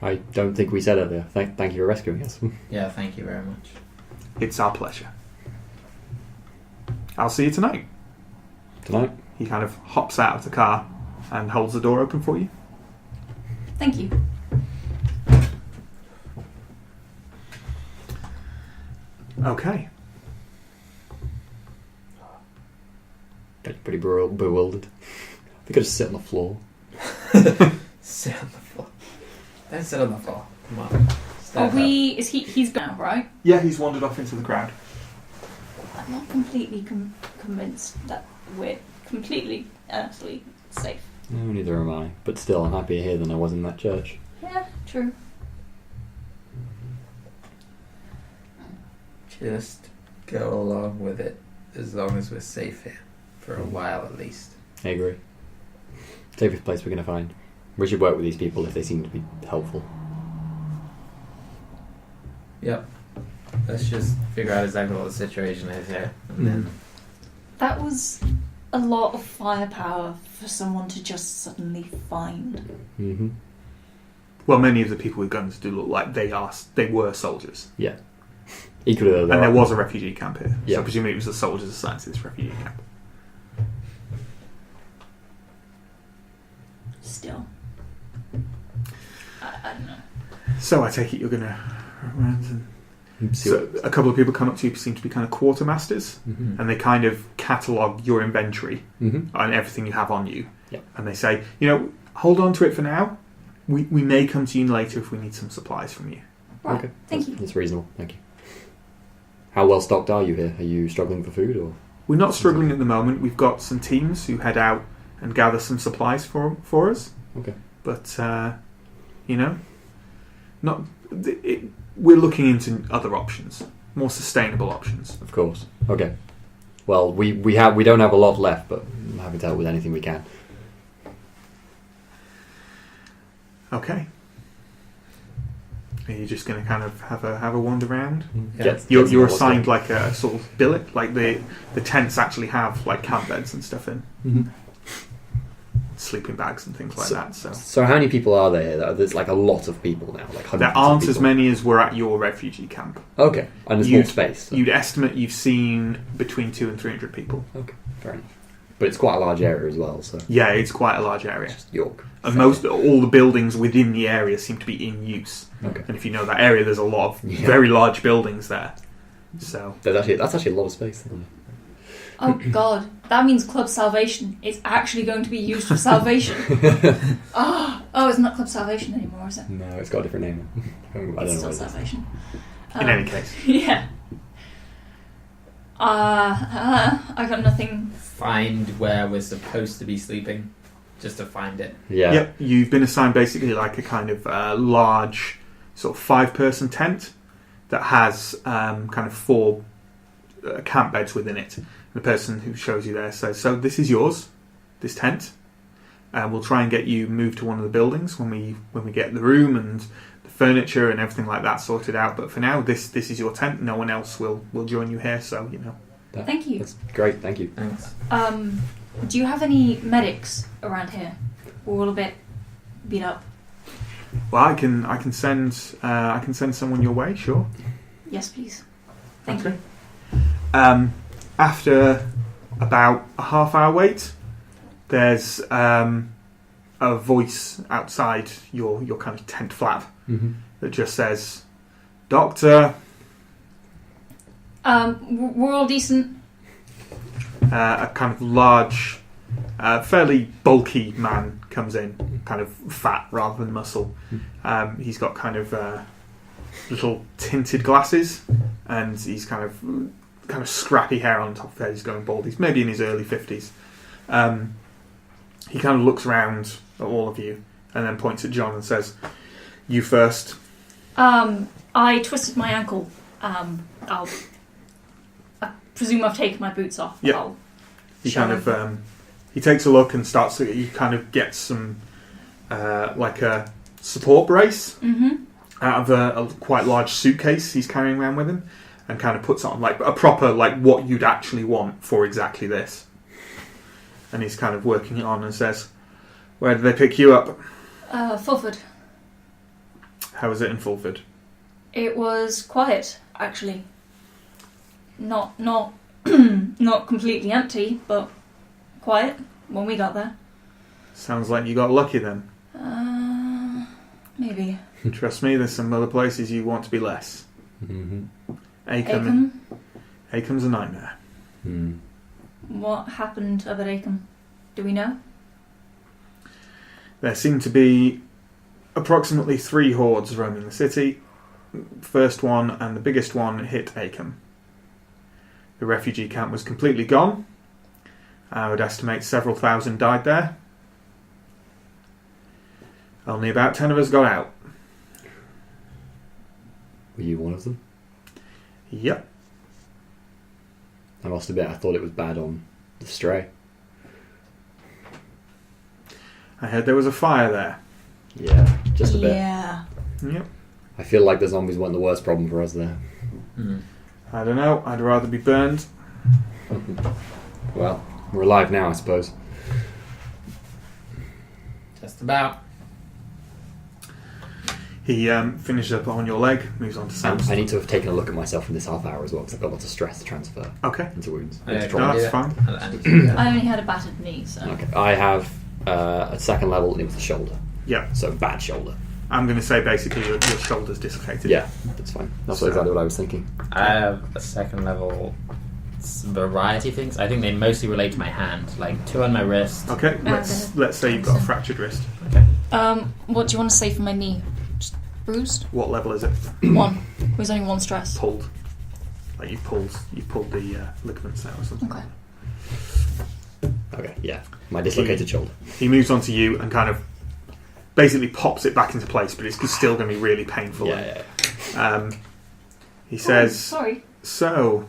I don't think we said earlier. Thank you for rescuing us. Yeah, thank you very much. It's our pleasure. I'll see you tonight. Tonight? He kind of hops out of the car and holds the door open for you. Thank you. Okay. Pretty bewildered. We could just sit on the floor. Sit on the floor. Don't sit on the floor. Come on. Stand up. He's gone, right? Yeah, he's wandered off into the crowd. I'm not completely convinced that we're completely and utterly safe. No, neither am I. But still, I'm happier here than I was in that church. Yeah, true. Just go along with it as long as we're safe here. For a while at least. I agree. Safest place we're going to find. We should work with these people if they seem to be helpful. Yep. Let's just figure out exactly what the situation is here. And then That was a lot of firepower for someone to just suddenly find. Well, many of the people with guns do look like they were soldiers. Yeah. Equally though, And there was a refugee camp here. Yeah. So presumably it was the soldiers assigned to this refugee camp. Still. I don't know. So I take it you're going to... See So a couple of people come up to you who seem to be kind of quartermasters, and they kind of catalogue your inventory and everything you have on you. Yep. And they say, hold on to it for now. We may come to you later if we need some supplies from you. Right. Okay. Thank you. That's reasonable. Thank you. How well stocked are you here? Are you struggling for food or? We're not struggling at the moment. We've got some teams who head out and gather some supplies for us. Okay. But, we're looking into other options, more sustainable options. Of course. Okay. Well, we don't have a lot left, but I'm happy to help with anything we can. Okay. Are you just going to kind of have a wander around? Yeah. You're assigned like a sort of billet, like the tents actually have like camp beds and stuff in, sleeping bags and things like that. So how many people are there? There's like a lot of people now. Like There aren't as many as were at your refugee camp. Okay, and there's more space. So. You'd estimate you've seen between 200 and 300 people. Okay, fair enough. But it's quite a large area as well. So Yeah, it's quite a large area. just York. And all the buildings within the area seem to be in use. Okay. And if you know that area, there's a lot of very large buildings there. So That's actually a lot of space. Isn't it? Oh God, that means Club Salvation. It's actually going to be used for salvation. Oh, it's not Club Salvation anymore, is it? No, it's got a different name. I don't It's know still what it is. Salvation. in any case, Yeah. I got nothing. Find where we're supposed to be sleeping, just to find it. Yeah. yep, you've been assigned basically like a kind of large sort of 5-person tent that has kind of 4 camp beds within it. The person who shows you there says, "So this is yours, this tent. We'll try and get you moved to one of the buildings when we get the room and the furniture and everything like that sorted out. But for now, this is your tent. No one else will join you here. So you know." Thank you. That's great. Thank you. Thanks. Do you have any medics around here? We're all a bit beat up. Well, I can send someone your way. Sure. Yes, please. Thank Okay. you. After about a half-hour wait, there's a voice outside your kind of tent flap that just says, "Doctor." We're all decent. A kind of large, fairly bulky man comes in, kind of fat rather than muscle. He's got kind of little tinted glasses, and he's kind of scrappy hair on top of his head. He's going bald. He's maybe in his early 50s. He kind of looks around at all of you and then points at John and says, "You first." I twisted my ankle. I presume I've taken my boots off. Yep. I'll He show kind him. of he takes a look and starts to. He kind of gets some like a support brace out of a quite large suitcase he's carrying around with him, and kind of puts on like a proper like what you'd actually want for exactly this. And he's kind of working it on and says, "Where did they pick you up? Fulford. How was it in Fulford?" It was quiet, actually. Not not completely empty, but quiet when we got there. Sounds like you got lucky then. Maybe. Trust me, there's some other places you want to be less. Mm-hmm. Acom's a nightmare. Mm. What happened up at Acom? Do we know? There seem to be approximately 3 hordes roaming the city. First one and the biggest one hit Acom. The refugee camp was completely gone. I would estimate several thousand died there. Only about 10 of us got out. Were you one of them? Yep. I must admit, I thought it was bad on the Stray. I heard there was a fire there. Yeah, just a bit. Yeah. Yep. I feel like the zombies weren't the worst problem for us there. I don't know. I'd rather be burned. Well, we're alive now, I suppose. Just about. He finishes up on your leg, moves on to Sam's. I need to have taken a look at myself in this half hour as well, because I've got lots of stress to transfer Okay. into wounds. Yeah, It's No, trauma. that's fine. I need to do that. I only had a battered knee, so. Okay, I have a second level, and it was the shoulder. Yeah. So bad shoulder. I'm going to say basically your shoulder's dislocated. Yeah, that's fine. That's So- exactly what I was thinking. I have a second level variety of things. I think they mostly relate to my hand. Like 2 on my wrist. Okay, let's say you've got a fractured wrist. What do you want to say for my knee? Just bruised? What level is it? 1. There's only 1 stress. Pulled. Like you pulled the ligaments out or something. Okay. Okay, yeah. My dislocated shoulder. He moves on to you and kind of basically pops it back into place, but it's still going to be really painful. Yeah. He says, Sorry. "So,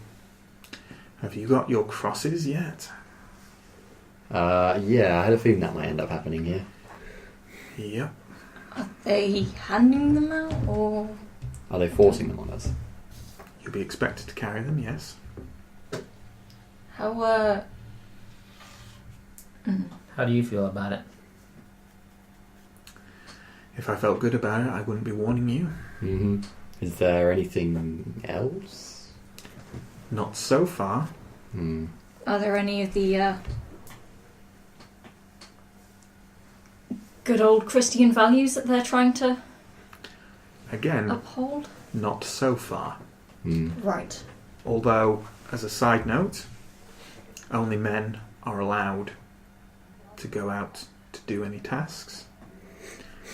Have you got your crosses yet? Yeah, I had a feeling that might end up happening here. Yep. Are they handing them out, or...? Are they forcing them on us? You'll be expected to carry them, yes. How, How do you feel about it? If I felt good about it, I wouldn't be warning you. Mm-hmm. Is there anything else? Not so far. Hmm. Are there any of the, good old Christian values that they're trying to Again, uphold? not so far. Hmm. Right. Although, as a side note, only men are allowed to go out to do any tasks.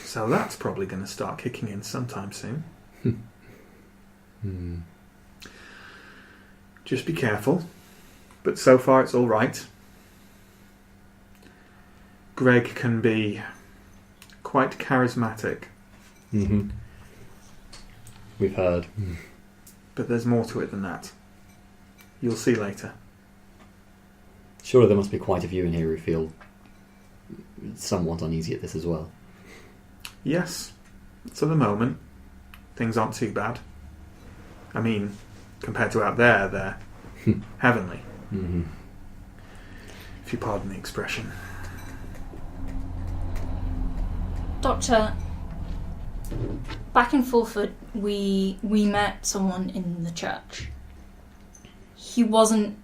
So that's probably going to start kicking in sometime soon. Hmm. Just be careful. But so far it's all right. Greg can be quite charismatic, Mm-hmm. We've heard. but there's more to it than that. You'll see later. Surely there must be quite a few in here who feel somewhat uneasy at this as well. Yes, for the moment, things aren't too bad. I mean, compared to out there, they're heavenly, Mm-hmm. if you pardon the expression. Doctor, back in Fulford, we met someone in the church. He wasn't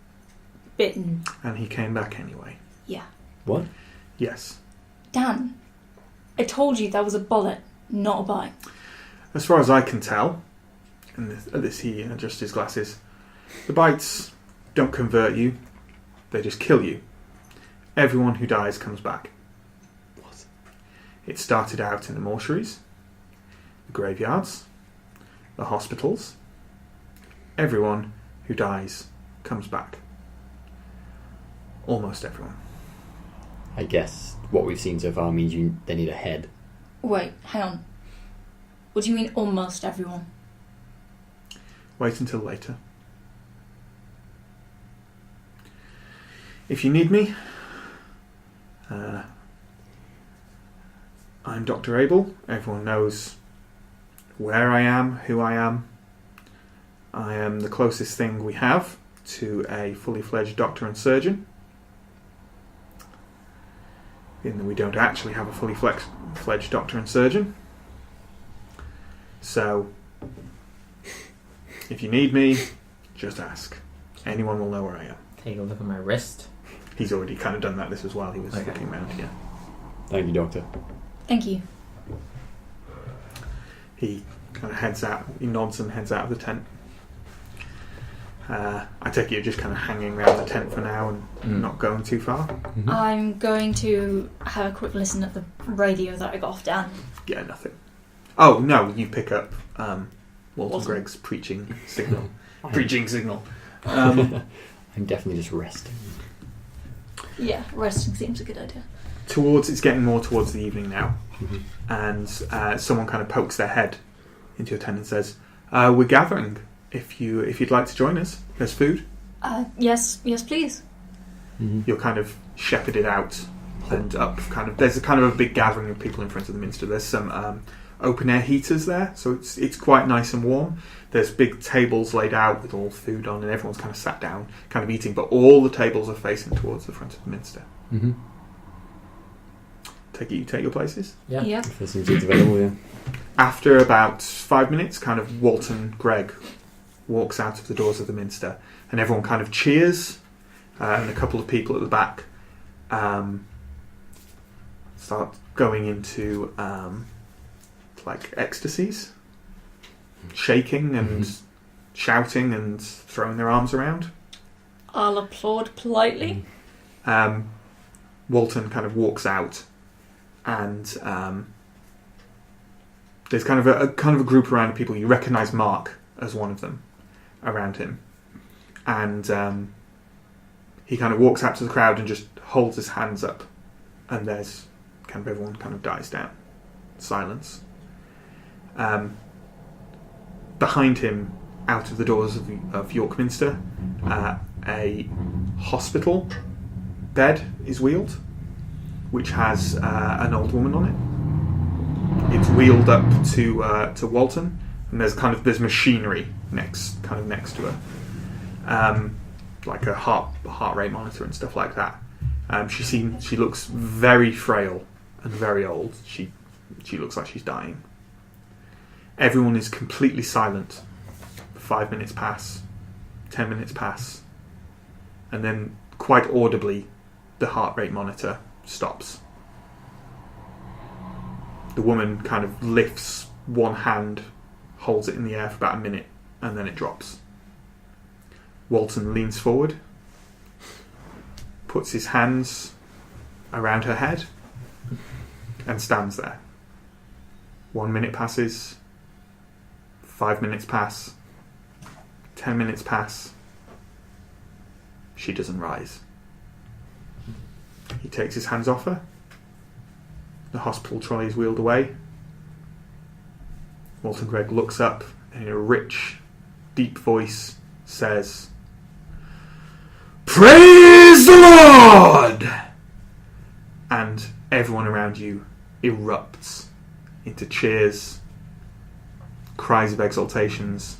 bitten. And he came back anyway. Yeah. What? Yes. Dan, I told you that was a bullet, not a bite. As far as I can tell, and at this he adjusts his glasses, the bites don't convert you, they just kill you. Everyone who dies comes back. What? It started out in the mortuaries, the graveyards, the hospitals. Everyone who dies comes back. Almost everyone. I guess what we've seen so far means they need a head. Wait, hang on. What do you mean almost everyone? Wait until later. If you need me, I'm Dr. Abel. Everyone knows where I am, who I am. I am the closest thing we have to a fully fledged doctor and surgeon. In that we don't actually have a fully fledged doctor and surgeon. So, if you need me, just ask. Anyone will know where I am. Take a look at my wrist. He's already kind of done that this as well. He was Okay. looking around here. Thank you, Doctor. Thank you. He kind of heads out, he nods and heads out of the tent. I take it you're just kind of hanging around the tent for now and not going too far. Mm-hmm. I'm going to have a quick listen at the radio that I got off Dan. Yeah, nothing. Oh, no, you pick up Walter Walter. Gregg's preaching signal. I'm definitely just resting. Yeah, resting seems a good idea. It's getting more towards the evening now, Mm-hmm. and someone kind of pokes their head into your tent and says, "We're gathering. If you'd like to join us, there's food." Yes, please. Mm-hmm. You're kind of shepherded out and up. There's a kind of a big gathering of people in front of the minster. There's some open air heaters there, so it's quite nice and warm. There's big tables laid out with all food on, and everyone's kind of sat down, kind of eating. But all the tables are facing towards the front of the minster. Mm-hmm. You take your places. Yeah. Yep. If there's some seats available, yeah. After about 5 minutes, kind of Walton Gregg walks out of the doors of the minster, and everyone kind of cheers, and a couple of people at the back start going into like ecstasies, shaking and shouting and throwing their arms around. I'll applaud politely. Walton kind of walks out, and there's kind of a group around people. You recognise Mark as one of them around him, and he kind of walks out to the crowd and just holds his hands up, and there's kind of everyone kind of dies down, silence. Behind him, out of the doors of York Minster, a hospital bed is wheeled, which has an old woman on it. It's wheeled up to Walton, and there's machinery next to her, like a heart rate monitor and stuff like that. She looks very frail and very old. She looks like she's dying. Everyone is completely silent. 5 minutes pass, 10 minutes pass, and then quite audibly the heart rate monitor stops. The woman kind of lifts one hand, holds it in the air for about a minute, and then it drops. Walton leans forward, puts his hands around her head, and stands there. 1 minute passes, 5 minutes pass, 10 minutes pass. She doesn't rise. He takes his hands off her. The hospital trolley is wheeled away. Walton Gregg looks up and in a rich, deep voice says, "Praise the Lord!" And everyone around you erupts into cheers, cries of exultations,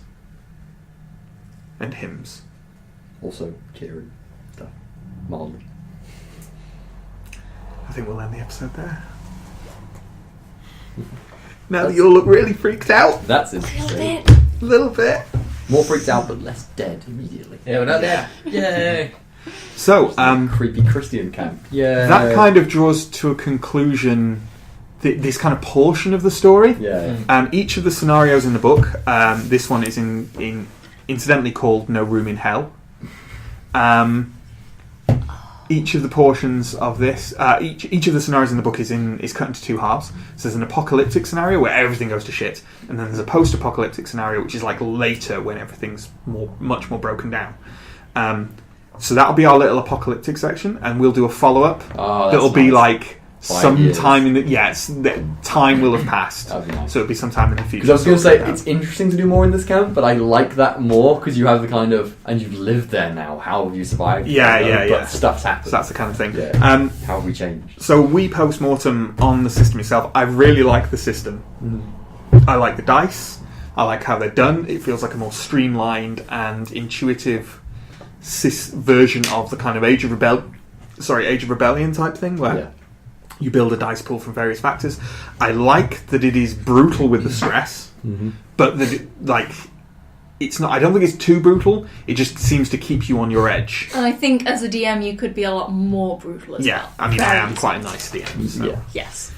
and hymns. Also cheering stuff. Mildly. I think we'll end the episode there. Now that you all look really freaked out. That's A little interesting. bit. A little bit. More freaked out, but less dead immediately. Yeah, we're not there. Yay! So, Creepy Christian camp. Yeah. that kind of draws to a conclusion this kind of portion of the story. Yeah. Each of the scenarios in the book, this one is incidentally called No Room in Hell. Each of the portions of this, each of the scenarios in the book is cut into two halves. So there's an apocalyptic scenario where everything goes to shit, and then there's a post-apocalyptic scenario which is like later when everything's much more broken down. So that'll be our little apocalyptic section, and we'll do a follow-up. That'll be like 5 some years. time in the time will have passed. That'd be nice. So it'll be some time in the future. Because I was going to Sort say, of it's interesting to do more in this camp, but I like that more because you have the kind of, and you've lived there now. How have you survived? Yeah. But stuff's happened. So that's the kind of thing. Yeah. How have we changed? So we post-mortem on the system itself. I really like the system. I like the dice. I like how they're done. It feels like a more streamlined and intuitive version of the kind of Age of Rebellion type thing, where you build a dice pool from various factors. I like that it is brutal with the stress, but that it's not. I don't think it's too brutal. It just seems to keep you on your edge. And I think as a DM, you could be a lot more brutal as well. I mean, I Very am quite a easily. nice DM. So. Yeah. Yes.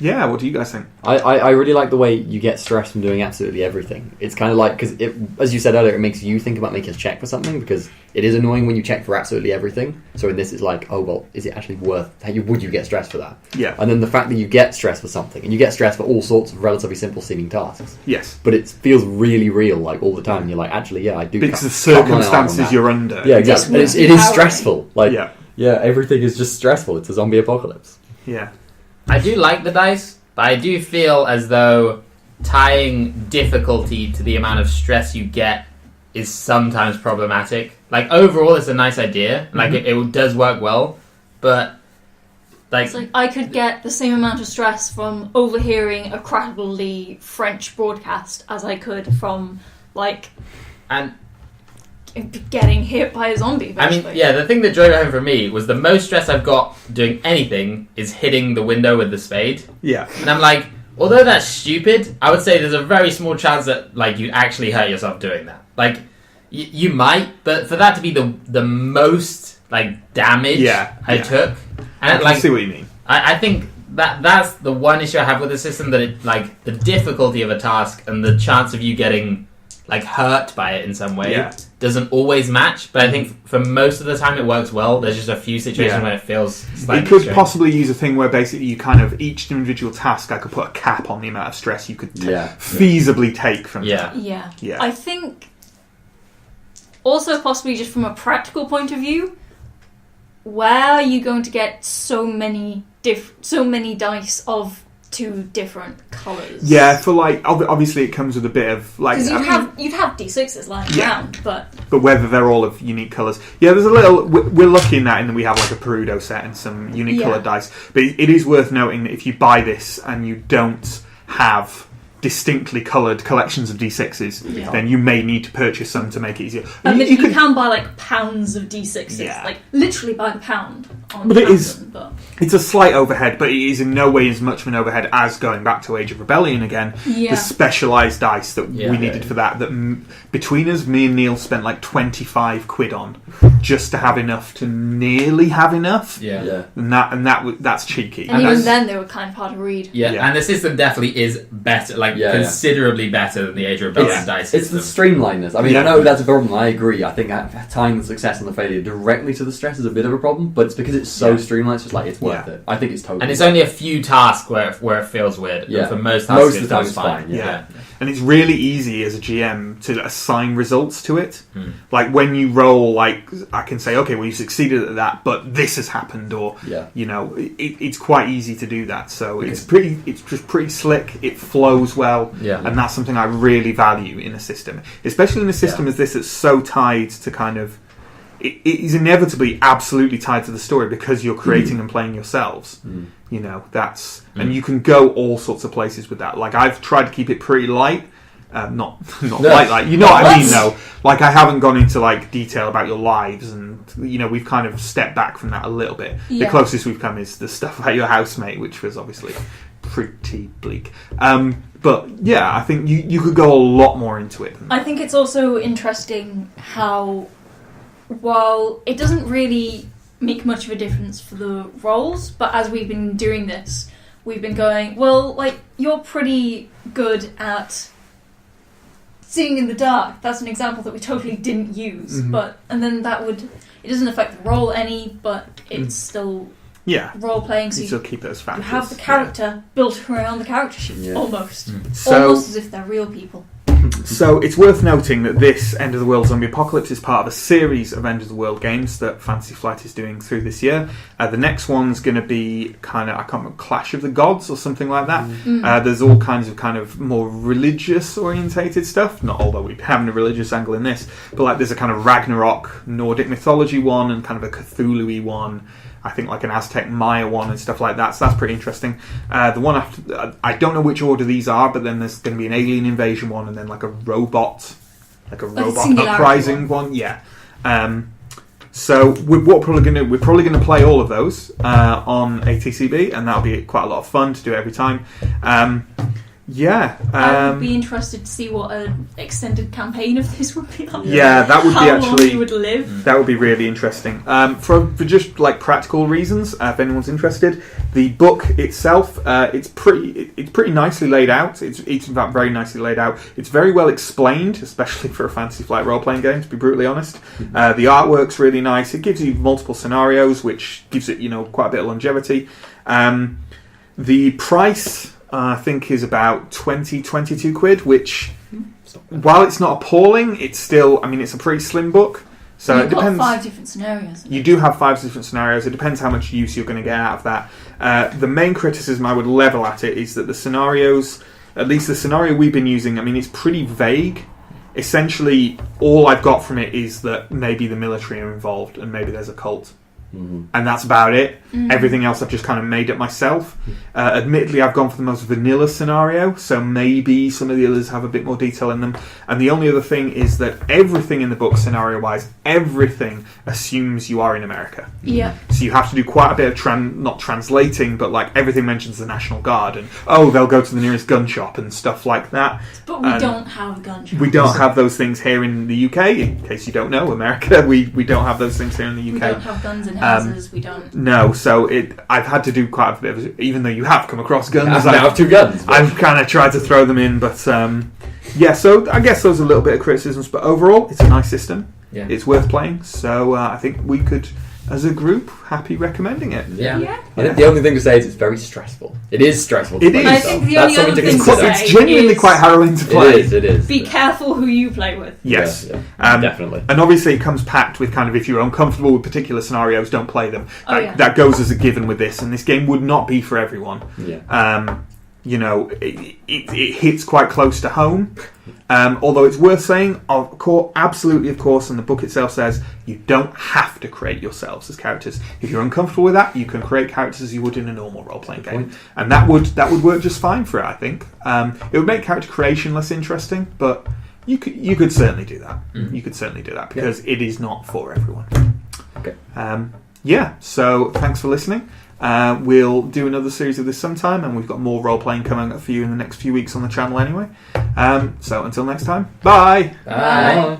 Yeah. What do you guys think? I really like the way you get stressed from doing absolutely everything. It's kind of like, because as you said earlier, it makes you think about making a check for something, because it is annoying when you check for absolutely everything. So in this, it's like, oh, well, is it actually worth, would you get stressed for that? Yeah. And then the fact that you get stressed for something, and you get stressed for all sorts of relatively simple seeming tasks. Yes. But it feels really real, like, all the time. And you're like, actually, yeah, I do. Because the cut my arm on circumstances that. you're under. Yeah, exactly. This It would be is harrowing. stressful. Like, Yeah. everything is just stressful. It's a zombie apocalypse. Yeah. I do like the dice, but I do feel as though tying difficulty to the amount of stress you get is sometimes problematic. Like, overall, it's a nice idea. Like, it does work well, but It's like I could get the same amount of stress from overhearing a crackly French broadcast as I could from, like, and getting hit by a zombie. I mean, basically. yeah, the thing that drove it home for me was the most stress I've got doing anything is hitting the window with the spade. Yeah. And I'm like, although that's stupid, I would say there's a very small chance that, like, you'd actually hurt yourself doing that. Like, you might, but for that to be the most, like, damage I took, and I can see what you mean. I think that's the one issue I have with the system, that it, like, the difficulty of a task and the chance of you getting, like, hurt by it in some way doesn't always match, but I think for most of the time it works well. There's just a few situations when it feels slightly It could strange. possibly use a thing where basically you kind of, each individual task, I could put a cap on the amount of stress you could feasibly take from that. Yeah. Yeah. I think also possibly just from a practical point of view, where are you going to get so many dice of two different colours. Yeah, for like obviously it comes with a bit of like Because you'd have D6s lying around, but whether they're all of unique colours. Yeah, there's a little. We're lucky in that we have like a Perudo set and some unique coloured dice. But it is worth noting that if you buy this and you don't have distinctly coloured collections of D6s, then you may need to purchase some to make it easier. You can buy like pounds of D6s, like literally by the pound. But it's a slight overhead, but it is in no way as much of an overhead as going back to Age of Rebellion again. The specialised dice that we needed for that. Between us, me and Neil spent like 25 quid on just to have enough to nearly have enough. And that's cheeky. And even then, they were kind of hard to read. And the system definitely is better, considerably better than the Age of Rebellion dice system. It's the streamlinedness. I mean, I know that's a problem. I agree. I think tying the success and the failure directly to the stress is a bit of a problem, but it's because it's so streamlined. It's just like it's worth it. I think it's totally. And it's only a few tasks where it feels weird. And for most tasks, of the time it's fine. And it's really easy as a GM to assign results to it. Like when you roll, like I can say, okay, well you succeeded at that, but this has happened, or it's quite easy to do that. So it's just pretty slick. It flows well, and that's something I really value in a system, especially in a system as this that's so tied to kind of. It is inevitably absolutely tied to the story because you're creating and playing yourselves. You know, that's and you can go all sorts of places with that. Like I've tried to keep it pretty light, not light. You know what I mean, though. Like I haven't gone into like detail about your lives, and we've kind of stepped back from that a little bit. The closest we've come is the stuff about your housemate, which was obviously pretty bleak. But yeah, I think you could go a lot more into it. I think it's also interesting how, while it doesn't really make much of a difference for the roles, but as we've been doing this, we've been going, well, like, you're pretty good at seeing in the dark. That's an example that we totally didn't use, and then it doesn't affect the role any, but it's still role-playing, so you still keep it as factors. You have the character built around the character sheet, almost. So, almost as if they're real people. So it's worth noting that this End of the World Zombie Apocalypse is part of a series of End of the World games that Fantasy Flight is doing through this year. The next one's going to be kind of, I can't remember, Clash of the Gods or something like that. There's all kinds of kind of more religious orientated stuff, not although we're having a religious angle in this, but like there's a kind of Ragnarok Nordic mythology one and kind of a Cthulhu-y one. I think like an Aztec Maya one and stuff like that, so that's pretty interesting. The one after, I don't know which order these are, but then there's going to be an alien invasion one, and then like a robot uprising one. So we're probably going to play all of those on ATCB, and that'll be quite a lot of fun to do every time. I would be interested to see what an extended campaign of this would be like. That would be how actually. long you would live. That would be really interesting. For just like practical reasons, if anyone's interested, the book itself, it's pretty nicely laid out. It's in fact very nicely laid out. It's very well explained, especially for a Fantasy Flight role playing game. To be brutally honest, the artwork's really nice. It gives you multiple scenarios, which gives it quite a bit of longevity. The price. I think is about 22 quid, which, while it's not appalling, it's still, it's a pretty slim book. So it depends. You've got 5 different scenarios. You do have 5 different scenarios. It depends how much use you're going to get out of that. The main criticism I would level at it is that the scenarios, at least the scenario we've been using, it's pretty vague. Essentially, all I've got from it is that maybe the military are involved and maybe there's a cult. And that's about it. Everything else I've just kind of made up myself. Admittedly, I've gone for the most vanilla scenario, so maybe some of the others have a bit more detail in them. And the only other thing is that everything in the book, scenario-wise, everything assumes you are in America. So you have to do quite a bit of not translating, but like everything mentions the National Guard and they'll go to the nearest gun shop and stuff like that. But we don't have gun shops. We don't have those things here in the UK. In case you don't know, America, we don't have those things here in the UK. We don't have guns in houses. We don't. No, so I've had to do quite a bit of, even though you have come across guns. I have 2 guns. But I've kind of tried to throw them in, but so I guess those are a little bit of criticisms, but overall, it's a nice system. It's worth playing, so I think we could, as a group, happy recommending it. I think the only thing to say is it's very stressful. It is stressful. It is. I think the only other thing to say it's genuinely quite harrowing to play. It is. Be careful who you play with. Yes, definitely. And obviously, it comes packed with kind of if you're uncomfortable with particular scenarios, don't play them. That goes as a given with this, and this game would not be for everyone. it hits quite close to home. Although it's worth saying, of course, and the book itself says you don't have to create yourselves as characters. If you're uncomfortable with that, you can create characters as you would in a normal role-playing game, and that would work just fine for it. I think it would make character creation less interesting, but you could certainly do that. You could certainly do that because it is not for everyone. Okay. So thanks for listening. We'll do another series of this sometime, and we've got more role-playing coming up for you in the next few weeks on the channel anyway. So until next time, bye! Bye. Bye.